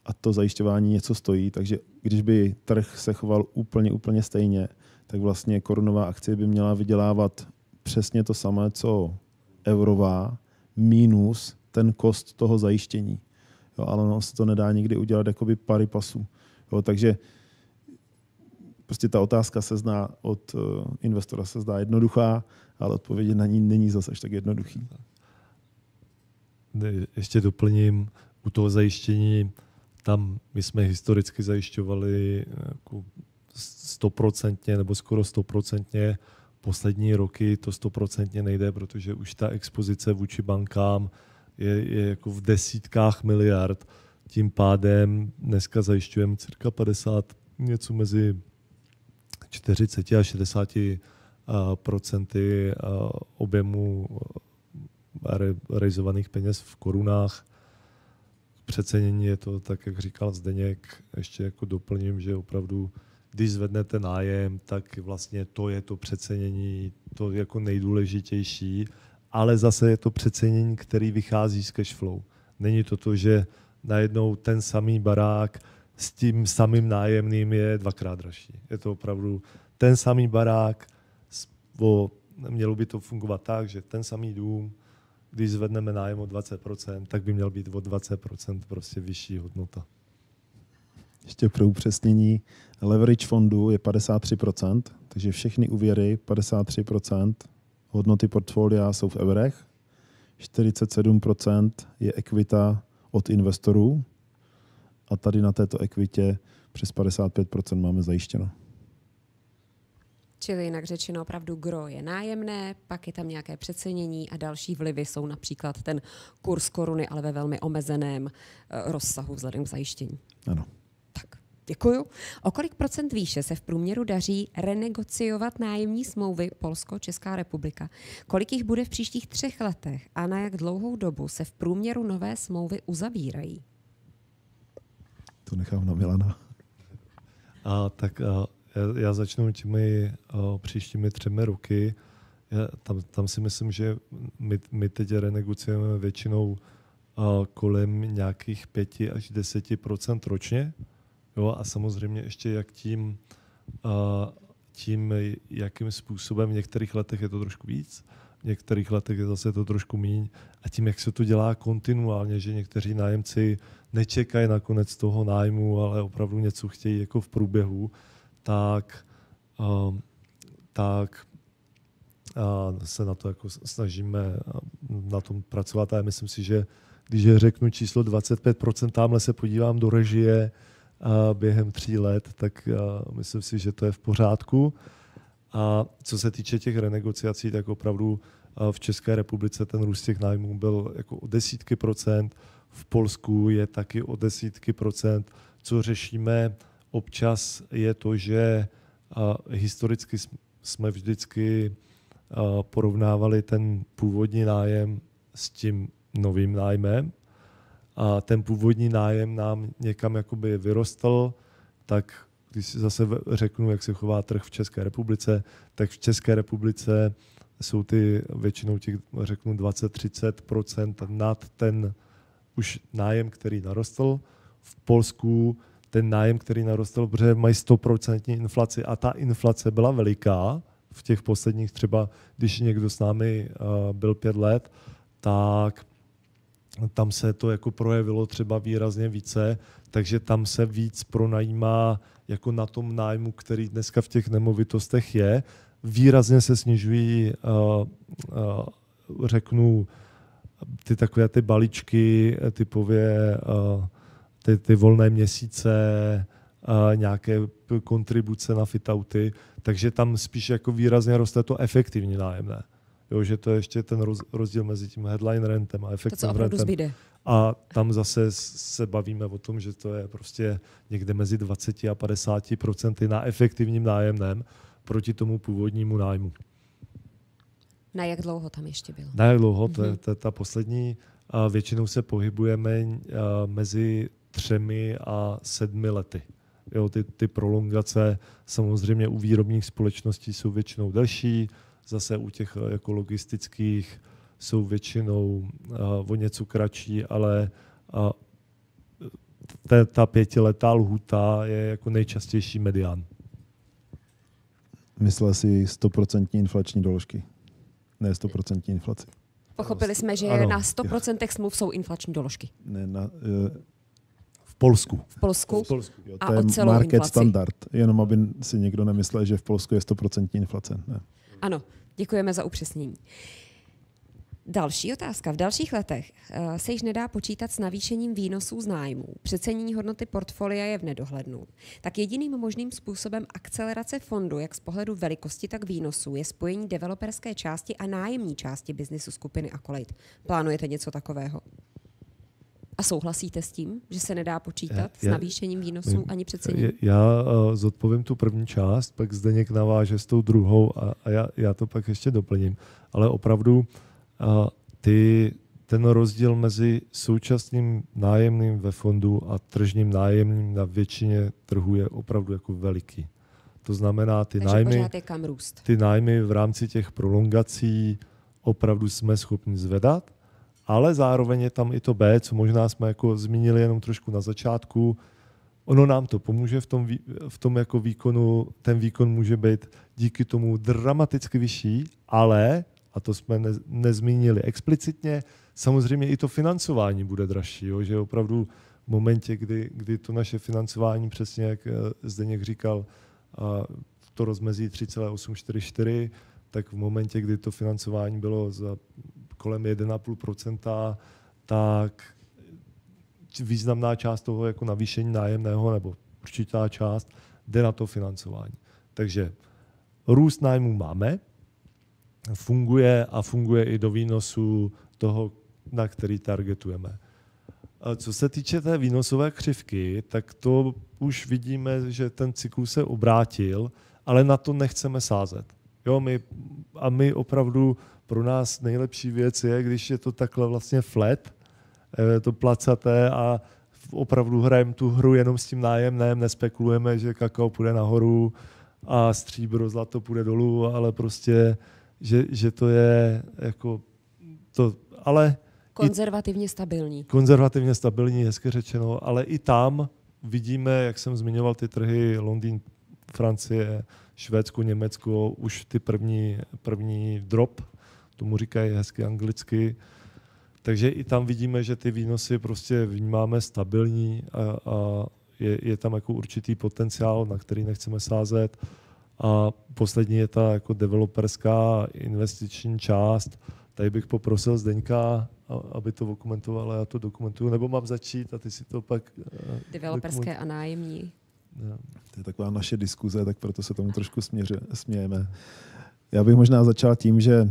a to zajišťování něco stojí, takže když by trh se choval úplně stejně, tak vlastně korunová akcie by měla vydělávat přesně to samé, co eurová, minus ten kost toho zajištění. Jo, ale ono se to nedá nikdy udělat jakoby pari pasu. Jo, takže prostě ta otázka se zná od investora se zdá jednoduchá, ale odpověď na ní není zase až tak jednoduchý. Ještě doplním, u toho zajištění, tam my jsme historicky zajišťovali jako 100% nebo skoro 100%. Poslední roky to 100% nejde, protože už ta expozice vůči bankám je jako v desítkách miliard. Tím pádem dneska zajišťujeme cirka 50, něco mezi 40 a 60% objemu realizovaných peněz v korunách. Přecenění je to, tak jak říkal Zdeněk, ještě jako doplním, že opravdu, když zvednete nájem, tak vlastně to je to přecenění, to jako nejdůležitější, ale zase je to přecenění, který vychází z cash flow. Není to, že najednou ten samý barák s tím samým nájemným je dvakrát dražší. Je to opravdu ten samý barák, mělo by to fungovat tak, že ten samý dům, když zvedneme nájem o 20%, tak by měl být o 20% prostě vyšší hodnota. Ještě pro upřesnění, leverage fondu je 53%, takže všechny úvěry 53% hodnoty portfolia jsou v eurech, 47% je ekvita od investorů a tady na této ekvitě přes 55% máme zajištěno. Čili jinak řečeno opravdu gro je nájemné, pak je tam nějaké přecenění a další vlivy jsou například ten kurz koruny, ale ve velmi omezeném rozsahu vzhledem k zajištění. Ano. Tak, děkuju. O kolik procent výše se v průměru daří renegociovat nájemní smlouvy Polsko, Česká republika? Kolik jich bude v příštích 3 letech a na jak dlouhou dobu se v průměru nové smlouvy uzavírají? To nechám na Milana. Já začnu těmi příštími 3 roky. Tam si myslím, že my teď renegociujeme většinou kolem nějakých 5 až 10% ročně. Jo, a samozřejmě ještě jak tím, jakým způsobem v některých letech je to trošku víc, v některých letech je zase to trošku míň a tím, jak se to dělá kontinuálně, že někteří nájemci nečekají na konec toho nájmu, ale opravdu něco chtějí jako v průběhu, tak se na to jako snažíme na tom pracovat a já myslím si, že když řeknu číslo 25%, tamhle se podívám do režie během 3 let, tak myslím si, že to je v pořádku. A co se týče těch renegociací, tak opravdu v České republice ten růst těch nájmů byl jako o desítky procent, v Polsku je taky o desítky procent. Co řešíme občas je to, že historicky jsme vždycky porovnávali ten původní nájem s tím novým nájmem. A ten původní nájem nám někam jakoby vyrostl, tak když si zase řeknu, jak se chová trh v České republice, tak v České republice jsou ty většinou těch, řeknu, 20-30% nad ten už nájem, který narostl. V Polsku ten nájem, který narostl, protože mají 100% inflaci a ta inflace byla veliká v těch posledních třeba, když někdo s námi byl 5 let, tak tam se to jako projevilo třeba výrazně více, takže tam se víc pronajímá jako na tom nájmu, který dneska v těch nemovitostech je. Výrazně se snižují, řeknu, ty takové ty balíčky, typově ty volné měsíce, nějaké kontribuce na fit-outy, takže tam spíš jako výrazně roste to efektivní nájemné. Jo, že to je ještě ten rozdíl mezi tím headline rentem a efektivním rentem. Zbyde. A tam zase se bavíme o tom, že to je prostě někde mezi 20 a 50% na efektivním nájemném proti tomu původnímu nájmu. Na jak dlouho tam ještě bylo? Na jak dlouho, to je ta poslední. Většinou se pohybujeme mezi 3 a 7 lety. Jo, ty prolongace samozřejmě u výrobních společností jsou většinou delší, zase u těch jako logistických jsou většinou o něco kratší, ale ta 5letá lhůta je jako nejčastější medián. Myslel si 100% inflační doložky, ne 100% inflaci. Pochopili jsme, že na 100% smluv jsou inflační doložky. Ne, v Polsku. V Polsku? Jo, a to je o celou market inflaci. standard, jenom aby si někdo nemyslel, že v Polsku je 100% inflace. Ne. Ano, děkujeme za upřesnění. Další otázka. V dalších letech se již nedá počítat s navýšením výnosů z nájmů. Přecenění hodnoty portfolia je v nedohlednu. Tak jediným možným způsobem akcelerace fondu, jak z pohledu velikosti, tak výnosů, je spojení developerské části a nájemní části biznisu skupiny Accolade. Plánujete něco takového? A souhlasíte s tím, že se nedá počítat s navýšením výnosů ani přeceněním? Já zodpovím tu první část, pak Zdeněk naváže s tou druhou a já to pak ještě doplním. Ale opravdu ten rozdíl mezi současným nájemným ve fondu a tržním nájemným na většině trhu je opravdu jako veliký. To znamená, ty nájmy v rámci těch prolongací opravdu jsme schopni zvedat, ale zároveň je tam i to B, co možná jsme jako zmínili jenom trošku na začátku. Ono nám to pomůže v tom jako výkonu, ten výkon může být díky tomu dramaticky vyšší, ale, a to jsme nezmínili explicitně, samozřejmě i to financování bude dražší, jo? Že opravdu v momentě, kdy to naše financování, přesně jak Zdeněk říkal, to rozmezí 3,844, tak v momentě, kdy to financování bylo za kolem 1,5%, tak významná část toho jako navýšení nájemného nebo určitá část jde na to financování. Takže růst nájmu máme, funguje i do výnosu toho, na který targetujeme. A co se týče té výnosové křivky, tak to už vidíme, že ten cyklus se obrátil, ale na to nechceme sázet. Jo, my opravdu, pro nás nejlepší věc je, když je to takhle vlastně flat, to placaté a opravdu hrajeme tu hru jenom s tím nájemném, nespekulujeme, že kakao půjde nahoru a stříbro, zlato půjde dolů, ale prostě že to je jako to, ale konzervativně stabilní. Konzervativně stabilní, hezky řečeno, ale i tam vidíme, jak jsem zmiňoval, ty trhy Londýn, Francie, Švédsko, Německo, už ty první drop, tomu říkají hezky anglicky. Takže i tam vidíme, že ty výnosy prostě vnímáme stabilní a je tam jako určitý potenciál, na který nechceme sázet. A poslední je ta jako developerská investiční část. Tady bych poprosil Zdeňka, aby to dokumentoval, a já to dokumentuju. Nebo mám začít a ty si to pak... Developerské a nájemní. Ja. To je taková naše diskuze, tak proto se tomu trošku smějeme. Já bych možná začal tím, že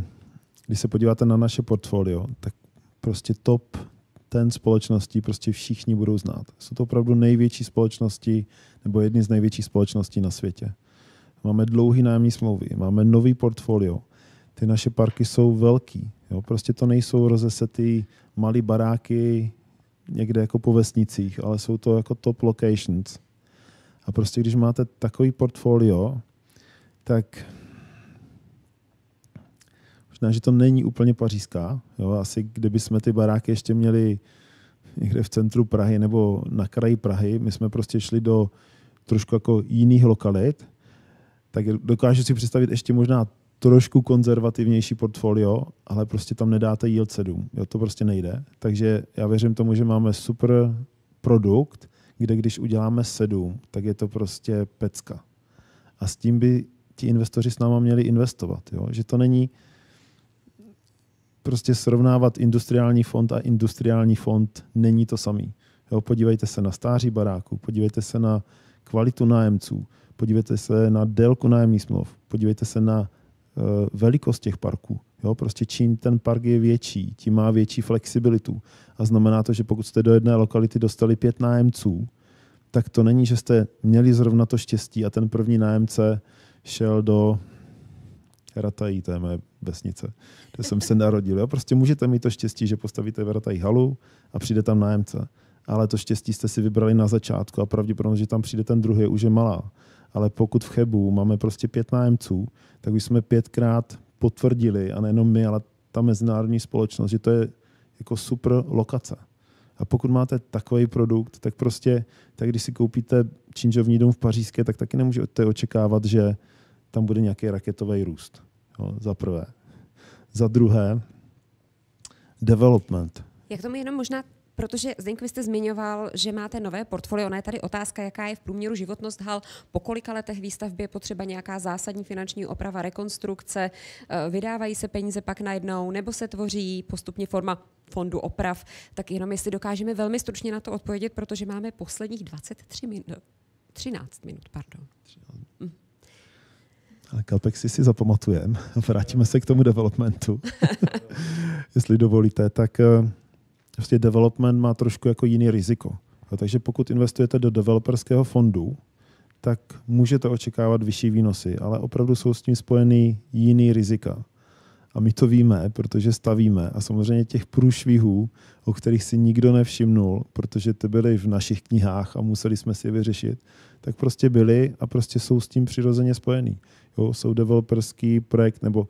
když se podíváte na naše portfolio, tak prostě top 10 společností prostě všichni budou znát. Jsou to opravdu největší společnosti nebo jedny z největších společností na světě. Máme dlouhý nájemní smlouvy, máme nový portfolio. Ty naše parky jsou velký. Jo? Prostě to nejsou rozesetý malý baráky někde jako po vesnicích, ale jsou to jako top locations. A prostě když máte takový portfolio, tak možná, že to není úplně pařížská. Jo? Asi kdyby jsme ty baráky ještě měli někde v centru Prahy nebo na kraji Prahy, my jsme prostě šli do trošku jako jiných lokalit, tak dokážu si představit ještě možná trošku konzervativnější portfolio, ale prostě tam nedáte yield 7. Jo, to prostě nejde. Takže já věřím tomu, že máme super produkt, kde když uděláme 7, tak je to prostě pecka. A s tím by ti investoři s náma měli investovat. Jo? Že to není prostě srovnávat industriální fond a industriální fond není to samý. Jo? Podívejte se na stáří baráku, podívejte se na kvalitu nájemců, podívejte se na délku nájemních smluv, podívejte se na velikost těch parků. Jo? Prostě čím ten park je větší, tím má větší flexibilitu. A znamená to, že pokud jste do jedné lokality dostali 5 nájemců, tak to není, že jste měli zrovna to štěstí a ten první nájemce šel do Ratají, to je mé vesnice, kde jsem se narodil. Jo? Prostě můžete mít to štěstí, že postavíte v Ratají halu a přijde tam nájemce. Ale to štěstí jste si vybrali na začátku a pravděpodobnost, že tam přijde ten druhý, už je malá. Ale pokud v Chebu máme prostě 5 nájemců, tak už jsme 5krát potvrdili, a nejenom my, ale ta mezinárodní společnost, že to je jako super lokace. A pokud máte takový produkt, tak prostě, tak když si koupíte činžovní dům v Pařížské, tak taky nemůžete očekávat, že tam bude nějaký raketový růst. Jo, za prvé. Za druhé, development. Jak tomu jenom možná, protože Zdeňku, vy jste zmiňoval, že máte nové portfolio. Ona je tady otázka, jaká je v průměru životnost hal, po kolika letech výstavby je potřeba nějaká zásadní finanční oprava, rekonstrukce, vydávají se peníze pak najednou, nebo se tvoří postupně forma fondu oprav. Tak jenom jestli dokážeme velmi stručně na to odpovědět, protože máme posledních 13 minut. Pardon. Ale Calpexy si zapamatujeme. Vrátíme se k tomu developmentu. Jestli dovolíte, tak prostě development má trošku jako jiný riziko. Takže pokud investujete do developerského fondu, tak můžete očekávat vyšší výnosy, ale opravdu jsou s tím spojený jiný rizika. A my to víme, protože stavíme. A samozřejmě těch průšvihů, o kterých si nikdo nevšimnul, protože ty byly v našich knihách a museli jsme si je vyřešit, tak prostě byly a prostě jsou s tím přirozeně spojený. Jo, jsou developerský projekt, nebo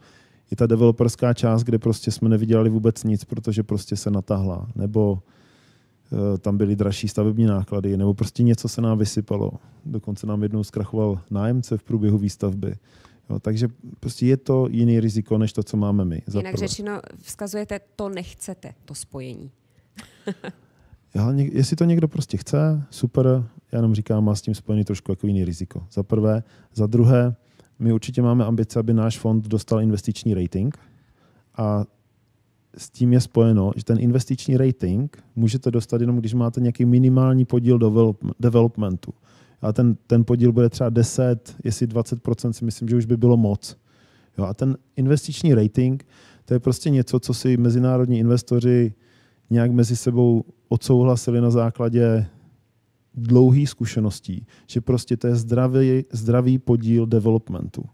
je ta developerská část, kde prostě jsme nevydělali vůbec nic, protože prostě se natáhla, nebo tam byly dražší stavební náklady, nebo prostě něco se nám vysypalo. Dokonce nám jednou zkrachoval nájemce v průběhu výstavby. Jo, takže prostě je to jiný riziko, než to, co máme my. Jinak řečeno, vzkazujete, to nechcete, to spojení. Jestli to někdo prostě chce, super, já jenom říkám, má s tím spojený trošku jako jiný riziko. Za prvé. Za druhé, my určitě máme ambice, aby náš fond dostal investiční rating a s tím je spojeno, že ten investiční rating můžete dostat jenom, když máte nějaký minimální podíl developmentu. A ten podíl bude třeba 10, jestli 20%, si myslím, že už by bylo moc. Jo, a ten investiční rating, to je prostě něco, co si mezinárodní investoři nějak mezi sebou odsouhlasili na základě dlouhých zkušeností, že prostě to je zdravý podíl developmentu.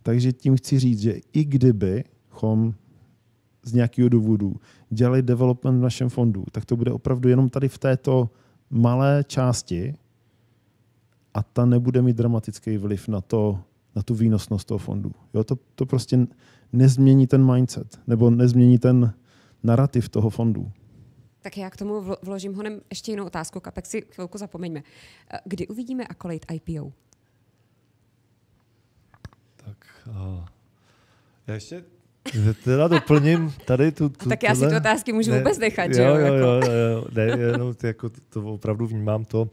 Takže tím chci říct, že i kdybychom z nějakého důvodu dělali development v našem fondu, tak to bude opravdu jenom tady v této malé části a ta nebude mít dramatický vliv na to, na tu výnosnost toho fondu. Jo, to prostě nezmění ten mindset, nebo nezmění ten narrativ toho fondu. Tak já k tomu vložím honem ještě jinou otázku, Kapek si chvilku zapomeňme. Kdy uvidíme Accolade IPO? Tak já ještě teda doplním tady tak já si ty otázky můžu vůbec nechat, že jo? Jo. Ne, jenom jako to opravdu vnímám to.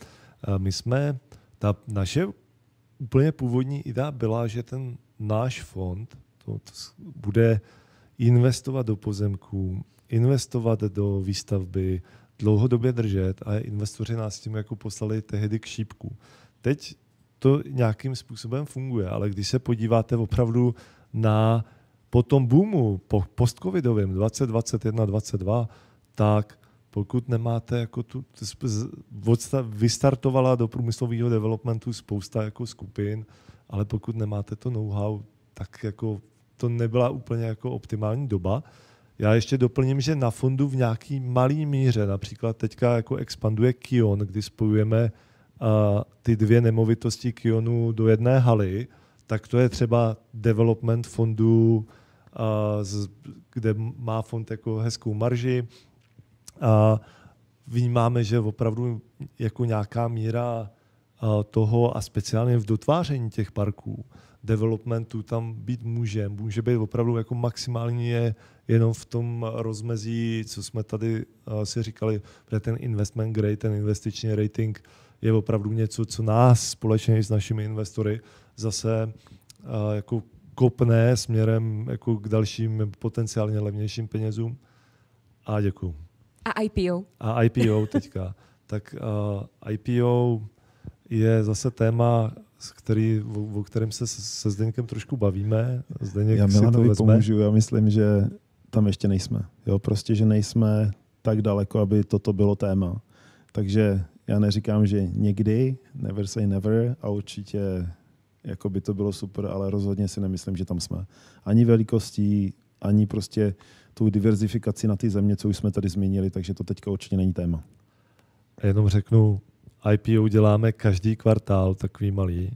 My jsme, ta naše úplně původní idea byla, že ten náš fond to bude investovat do pozemků, investovat do výstavby, dlouhodobě držet a investoři nás tím jako poslali tehdy k šípku. Teď to nějakým způsobem funguje, ale když se podíváte opravdu na po tom boomu, po post-covidovém 2021-2022, tak pokud nemáte jako vystartovala do průmyslového developmentu spousta jako skupin, ale pokud nemáte to know-how, tak jako to nebyla úplně jako optimální doba. Já ještě doplním, že na fondu v nějaký malý míře, například teďka jako expanduje Kion, kdy spojujeme ty dvě nemovitosti Kionu do jedné haly, tak to je třeba development fondu, kde má fond jako hezkou marži. A vnímáme, že opravdu jako nějaká míra toho a speciálně v dotváření těch parků, developmentu tam být může být opravdu jako maximální je jenom v tom rozmezí, co jsme tady si říkali, že ten investment grade, ten investiční rating je opravdu něco, co nás společně s našimi investory zase jako kopne směrem jako k dalším potenciálně levnějším penězům. A děkuju. A IPO? A IPO teďka. Tak IPO je zase téma, o kterém se Zdeňkem trošku bavíme. Zdeněk já si to vezme. Pomůžu. Já myslím, že tam ještě nejsme. Jo, prostě, že nejsme tak daleko, aby toto bylo téma. Takže já neříkám, že někdy, never say never, a určitě jako by to bylo super, ale rozhodně si nemyslím, že tam jsme. Ani velikostí, ani prostě tou diverzifikací na ty země, co už jsme tady zmínili, takže to teďka určitě není téma. Jenom řeknu, IPO děláme každý kvartál, takový malý.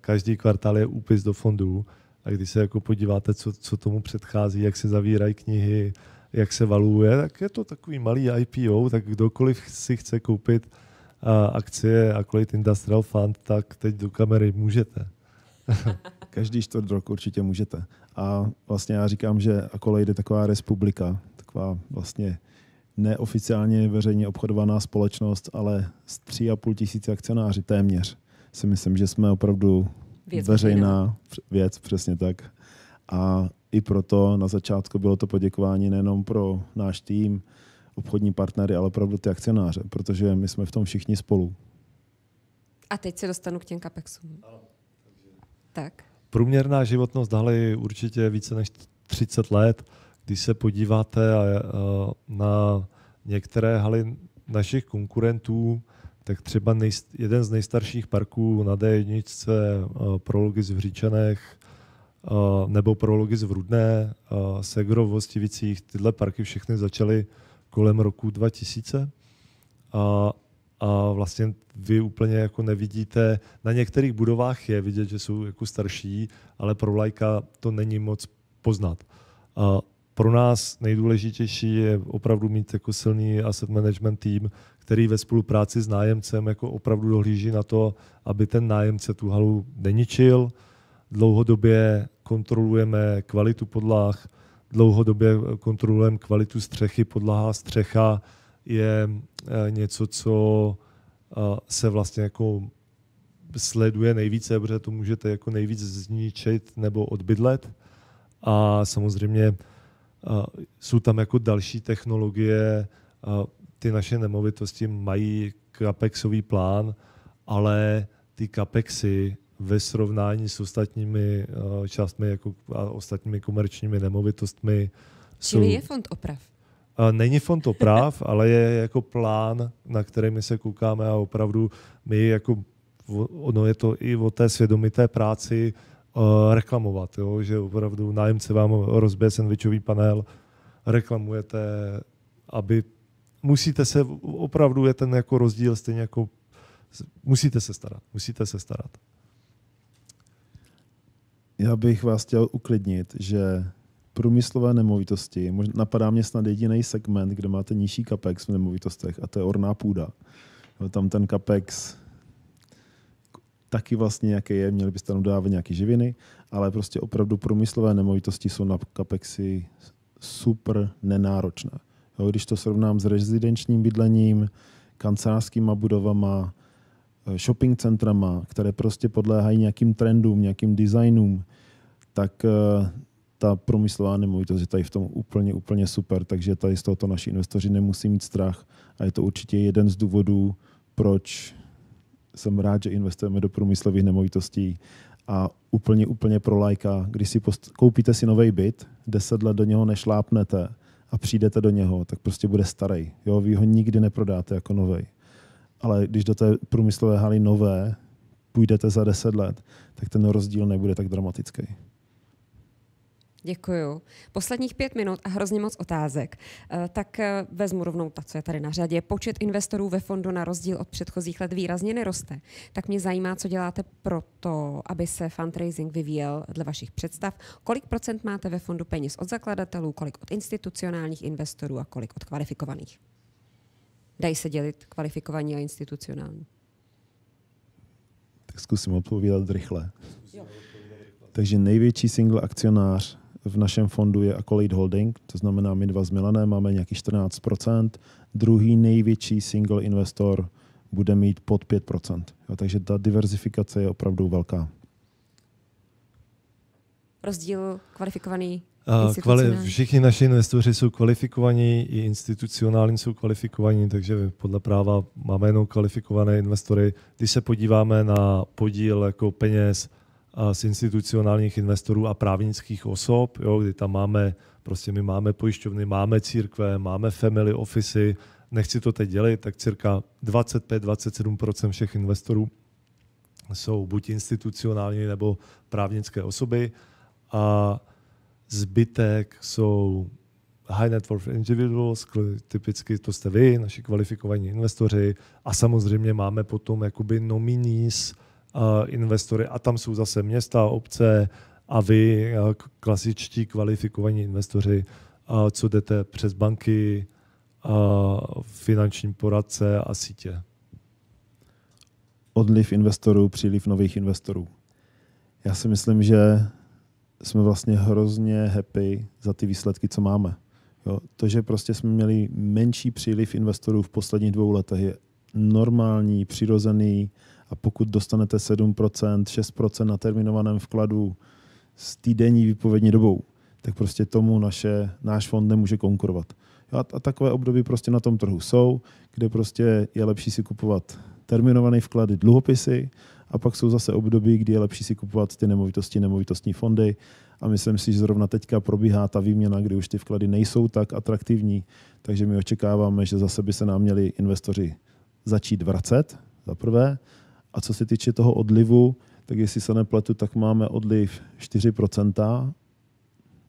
Každý kvartál je úpis do fondů a když se jako podíváte, co tomu předchází, jak se zavírají knihy, jak se valuje, tak je to takový malý IPO, tak kdokoliv si chce koupit akcie Accolade Industrial Fund, tak teď do kamery můžete. Každý čtvrt rok určitě můžete. A vlastně já říkám, že Accolade je taková republika, taková vlastně neoficiálně veřejně obchodovaná společnost, ale z 3,5 tisíce akcionáři téměř. Si myslím, že jsme opravdu veřejná věc, přesně tak. A i proto na začátku bylo to poděkování nejenom pro náš tým, obchodní partnery, ale opravdu ty akcionáře, protože my jsme v tom všichni spolu. A teď se dostanu k těm Capexům. Tak. Průměrná životnost haly určitě více než 30 let. Když se podíváte na některé haly našich konkurentů, tak třeba jeden z nejstarších parků na D1, Prologis v Hříčanech nebo Prologis v Rudné, Segro v Hostivicích, tyhle parky všechny začaly kolem roku 2000. A vlastně vy úplně jako nevidíte, na některých budovách je vidět, že jsou jako starší, ale pro laika to není moc poznat. Pro nás nejdůležitější je opravdu mít jako silný asset management tým, který ve spolupráci s nájemcem jako opravdu dohlíží na to, aby ten nájemce tu halu neničil. Dlouhodobě kontrolujeme kvalitu podlah, dlouhodobě kontrolujeme kvalitu střechy, podlaha, střecha je něco, co se vlastně jako sleduje nejvíce, protože to můžete jako nejvíc zničit nebo odbydlet. A samozřejmě jsou tam jako další technologie, ty naše nemovitosti mají capexový plán, ale ty capexy ve srovnání s ostatními částmi jako a ostatními komerčními nemovitostmi Čili je fond oprav? Není fond oprav, ale je jako plán, na který my se koukáme a opravdu my jako, ono je to i o té svědomité práci reklamovat, jo? Že opravdu nájemce vám rozbije sendvičový panel, reklamujete, aby musíte se, opravdu je ten jako rozdíl stejně jako musíte se starat. Já bych vás chtěl uklidnit, že průmyslové nemovitosti, napadá mě snad jediný segment, kde máte nižší capex v nemovitostech, a to je orná půda. Tam ten capex taky vlastně jaký je, měli byste tam dávat nějaké živiny, ale prostě opravdu průmyslové nemovitosti jsou na capexy super nenáročné. Jo, když to srovnám s rezidenčním bydlením, kancelářskýma budovama, shopping centrama, které prostě podléhají nějakým trendům, nějakým designům, tak ta průmyslová nemovitost je tady v tom úplně super, takže tady z tohoto naši investoři nemusí mít strach a je to určitě jeden z důvodů, proč jsem rád, že investujeme do průmyslových nemovitostí a úplně pro lajka, když si koupíte si nový byt, 10 let do něho nešlápnete a přijdete do něho, tak prostě bude starý. Jo, vy ho nikdy neprodáte jako novej. Ale když do té průmyslové haly nové půjdete za 10 let, tak ten rozdíl nebude tak dramatický. Děkuju. Posledních 5 minut a hrozně moc otázek. Tak vezmu rovnou ta, co je tady na řadě. Počet investorů ve fondu na rozdíl od předchozích let výrazně neroste. Tak mě zajímá, co děláte pro to, aby se fundraising vyvíjel dle vašich představ. Kolik procent máte ve fondu peněz od zakladatelů, kolik od institucionálních investorů a kolik od kvalifikovaných? Dají se dělit kvalifikovaní a institucionální? Tak zkusím odpovídat rychle. Takže největší single akcionář v našem fondu je Accolade Holding, to znamená my dva s Milanem máme nějaký 14%. Druhý největší single investor bude mít pod 5%. Jo, takže ta diverzifikace je opravdu velká. Rozdíl kvalifikovaný institucionální? Všichni naši investoři jsou kvalifikovaní, i institucionální jsou kvalifikovaní, takže podle práva máme jenom kvalifikované investory. Když se podíváme na podíl jako peněz z institucionálních investorů a právnických osob, jo, kdy tam máme, prostě my máme pojišťovny, máme církve, máme family office, nechci to teď dělit, tak cirka 25-27% všech investorů jsou buď institucionální nebo právnické osoby a zbytek jsou high net worth individuals, typicky to jste vy, naši kvalifikovaní investoři a samozřejmě máme potom jakoby nominees investory a tam jsou zase města, obce a vy, klasičtí kvalifikovaní investoři, co jdete přes banky, finanční poradce a sítě. Odliv investorů, příliv nových investorů. Já si myslím, že jsme vlastně hrozně happy za ty výsledky, co máme. Jo, to, že prostě jsme měli menší příliv investorů v posledních 2 letech, je normální, přirozený a pokud dostanete 7%, 6% na terminovaném vkladu s týdenní výpovědní dobou, tak prostě tomu náš fond nemůže konkurovat. Jo, a takové období prostě na tom trhu jsou, kde prostě je lepší si kupovat terminované vklady, dluhopisy a pak jsou zase období, kdy je lepší si kupovat ty nemovitostní fondy a myslím si, že zrovna teďka probíhá ta výměna, kdy už ty vklady nejsou tak atraktivní, takže my očekáváme, že zase by se nám měli investoři začít vracet, za prvé. A co se týče toho odlivu, tak jestli se nepletu, tak máme odliv 4%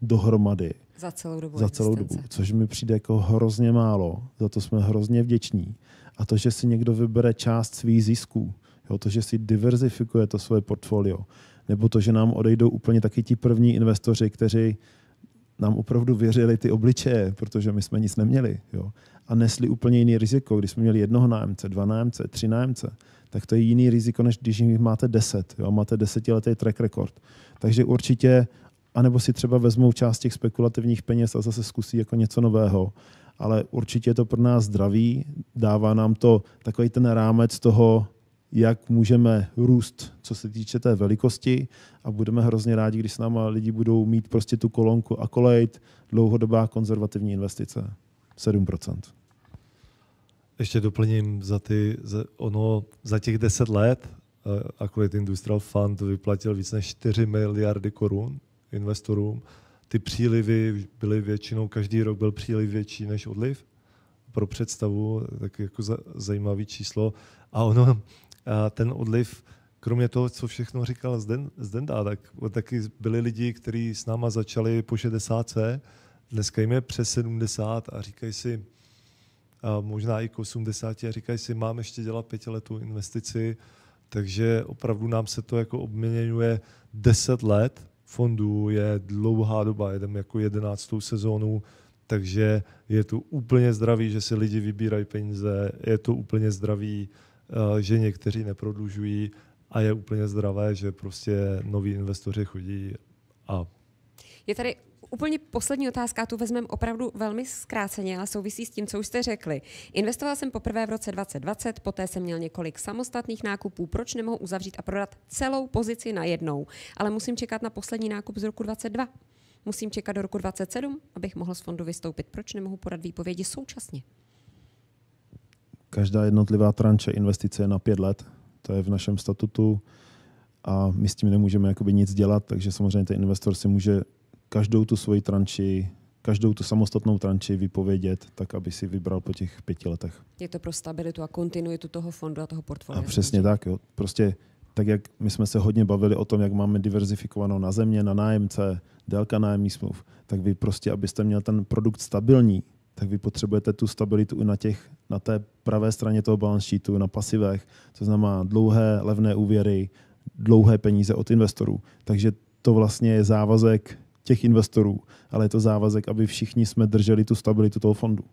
dohromady. Za celou dobu, což mi přijde jako hrozně málo, za to jsme hrozně vděční. A to, že si někdo vybere část svých zisků, jo, to, že si diverzifikuje to svoje portfolio, nebo to, že nám odejdou úplně taky ti první investoři, kteří nám opravdu věřili ty obličeje, protože my jsme nic neměli. Jo, a nesli úplně jiný riziko. Když jsme měli 1 nájemce, 2 nájemce, 3 nájemce, tak to je jiný riziko, než když jich máte 10. Jo, máte 10letý track record. Takže určitě, anebo si třeba vezmou část těch spekulativních peněz a zase zkusí jako něco nového. Ale určitě je to pro nás zdravý, dává nám to takový ten rámec toho, jak můžeme růst, co se týče té velikosti a budeme hrozně rádi, když s náma lidi budou mít prostě tu kolonku Accolade, dlouhodobá konzervativní investice, 7%. Ještě doplním, za těch 10 let Accolade Industrial Fund vyplatil víc než 4 miliardy korun investorům. Ty přílivy byly většinou, každý rok byl příliv větší než odliv. Pro představu, tak jako zajímavý číslo. A ten odliv, kromě toho, co všechno říkal Zdenda, tak taky byli lidi, kteří s náma začali po 60, dneska jim je přes 70 a říkají si, a možná i k 80 a říkají si, mám ještě dělat 5letou investici, takže opravdu nám se to jako obměňuje 10 let fondu je dlouhá doba, jedeme jako 11. sezónu, takže je to úplně zdravý, že si lidi vybírají peníze, je to úplně zdravý, že někteří neprodlužují a je úplně zdravé, že prostě noví investoři chodí. Je tady úplně poslední otázka, tu vezmeme opravdu velmi zkráceně, ale souvisí s tím, co už jste řekli. Investoval jsem poprvé v roce 2020, poté jsem měl několik samostatných nákupů. Proč nemohu uzavřít a prodat celou pozici najednou? Ale musím čekat na poslední nákup z roku 2022. Musím čekat do roku 2027, abych mohl z fondu vystoupit. Proč nemohu podat výpovědi současně? Každá jednotlivá tranče investice je na 5 let. To je v našem statutu a my s tím nemůžeme jakoby nic dělat, takže samozřejmě ten investor si může každou tu svoji tranči, každou tu samostatnou tranči vypovědět, tak aby si vybral po těch 5 letech. Je to pro stabilitu a kontinuitu toho fondu a toho portfolia. A přesně tak. Jo. Prostě tak, jak my jsme se hodně bavili o tom, jak máme diverzifikovanou na země, na nájemce, délka nájemních smluv, tak vy prostě, abyste měl ten produkt stabilní, tak vy potřebujete tu stabilitu i na té pravé straně toho balance sheetu, na pasivech, to znamená dlouhé, levné úvěry, dlouhé peníze od investorů. Takže to vlastně je závazek těch investorů, ale je to závazek, aby všichni jsme drželi tu stabilitu toho fondu.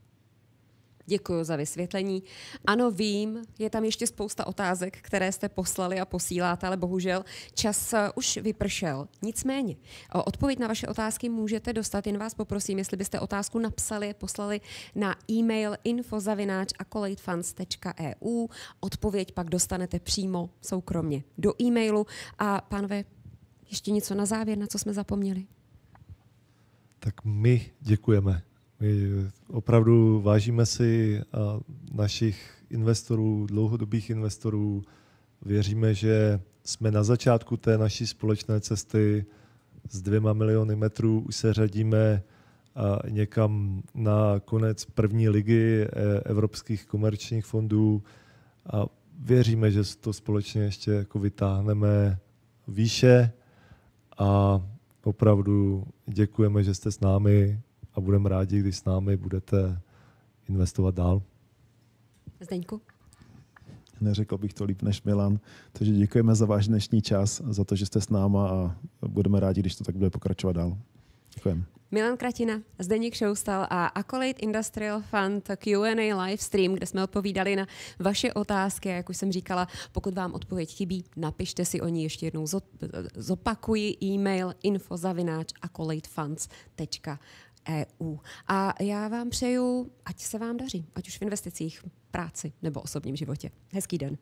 Děkuji za vysvětlení. Ano, vím, je tam ještě spousta otázek, které jste poslali a posíláte, ale bohužel čas už vypršel. Nicméně, odpověď na vaše otázky můžete dostat, jen vás poprosím, jestli byste otázku napsali, poslali na e-mail info@accolade.funds.eu. Odpověď pak dostanete přímo soukromně do e-mailu. A pánové, ještě něco na závěr, na co jsme zapomněli? Tak my děkujeme. My opravdu vážíme si našich investorů, dlouhodobých investorů. Věříme, že jsme na začátku té naší společné cesty s 2 miliony metrů. Už se řadíme někam na konec první ligy evropských komerčních fondů a věříme, že to společně ještě jako vytáhneme výše a opravdu děkujeme, že jste s námi a budeme rádi, když s námi budete investovat dál. Zdeňku? Neřekl bych to líp než Milan, takže děkujeme za váš dnešní čas, za to, že jste s náma a budeme rádi, když to tak bude pokračovat dál. Děkujeme. Milan Kratina, Zdeněk Šoustal a Accolade Industrial Fund Q&A live stream, kde jsme odpovídali na vaše otázky. A jak už jsem říkala, pokud vám odpověď chybí, napište si o ní ještě jednou. Zopakuji e-mail info@accoladefunds.eu. A já vám přeju, ať se vám daří, ať už v investicích, práci nebo osobním životě. Hezký den.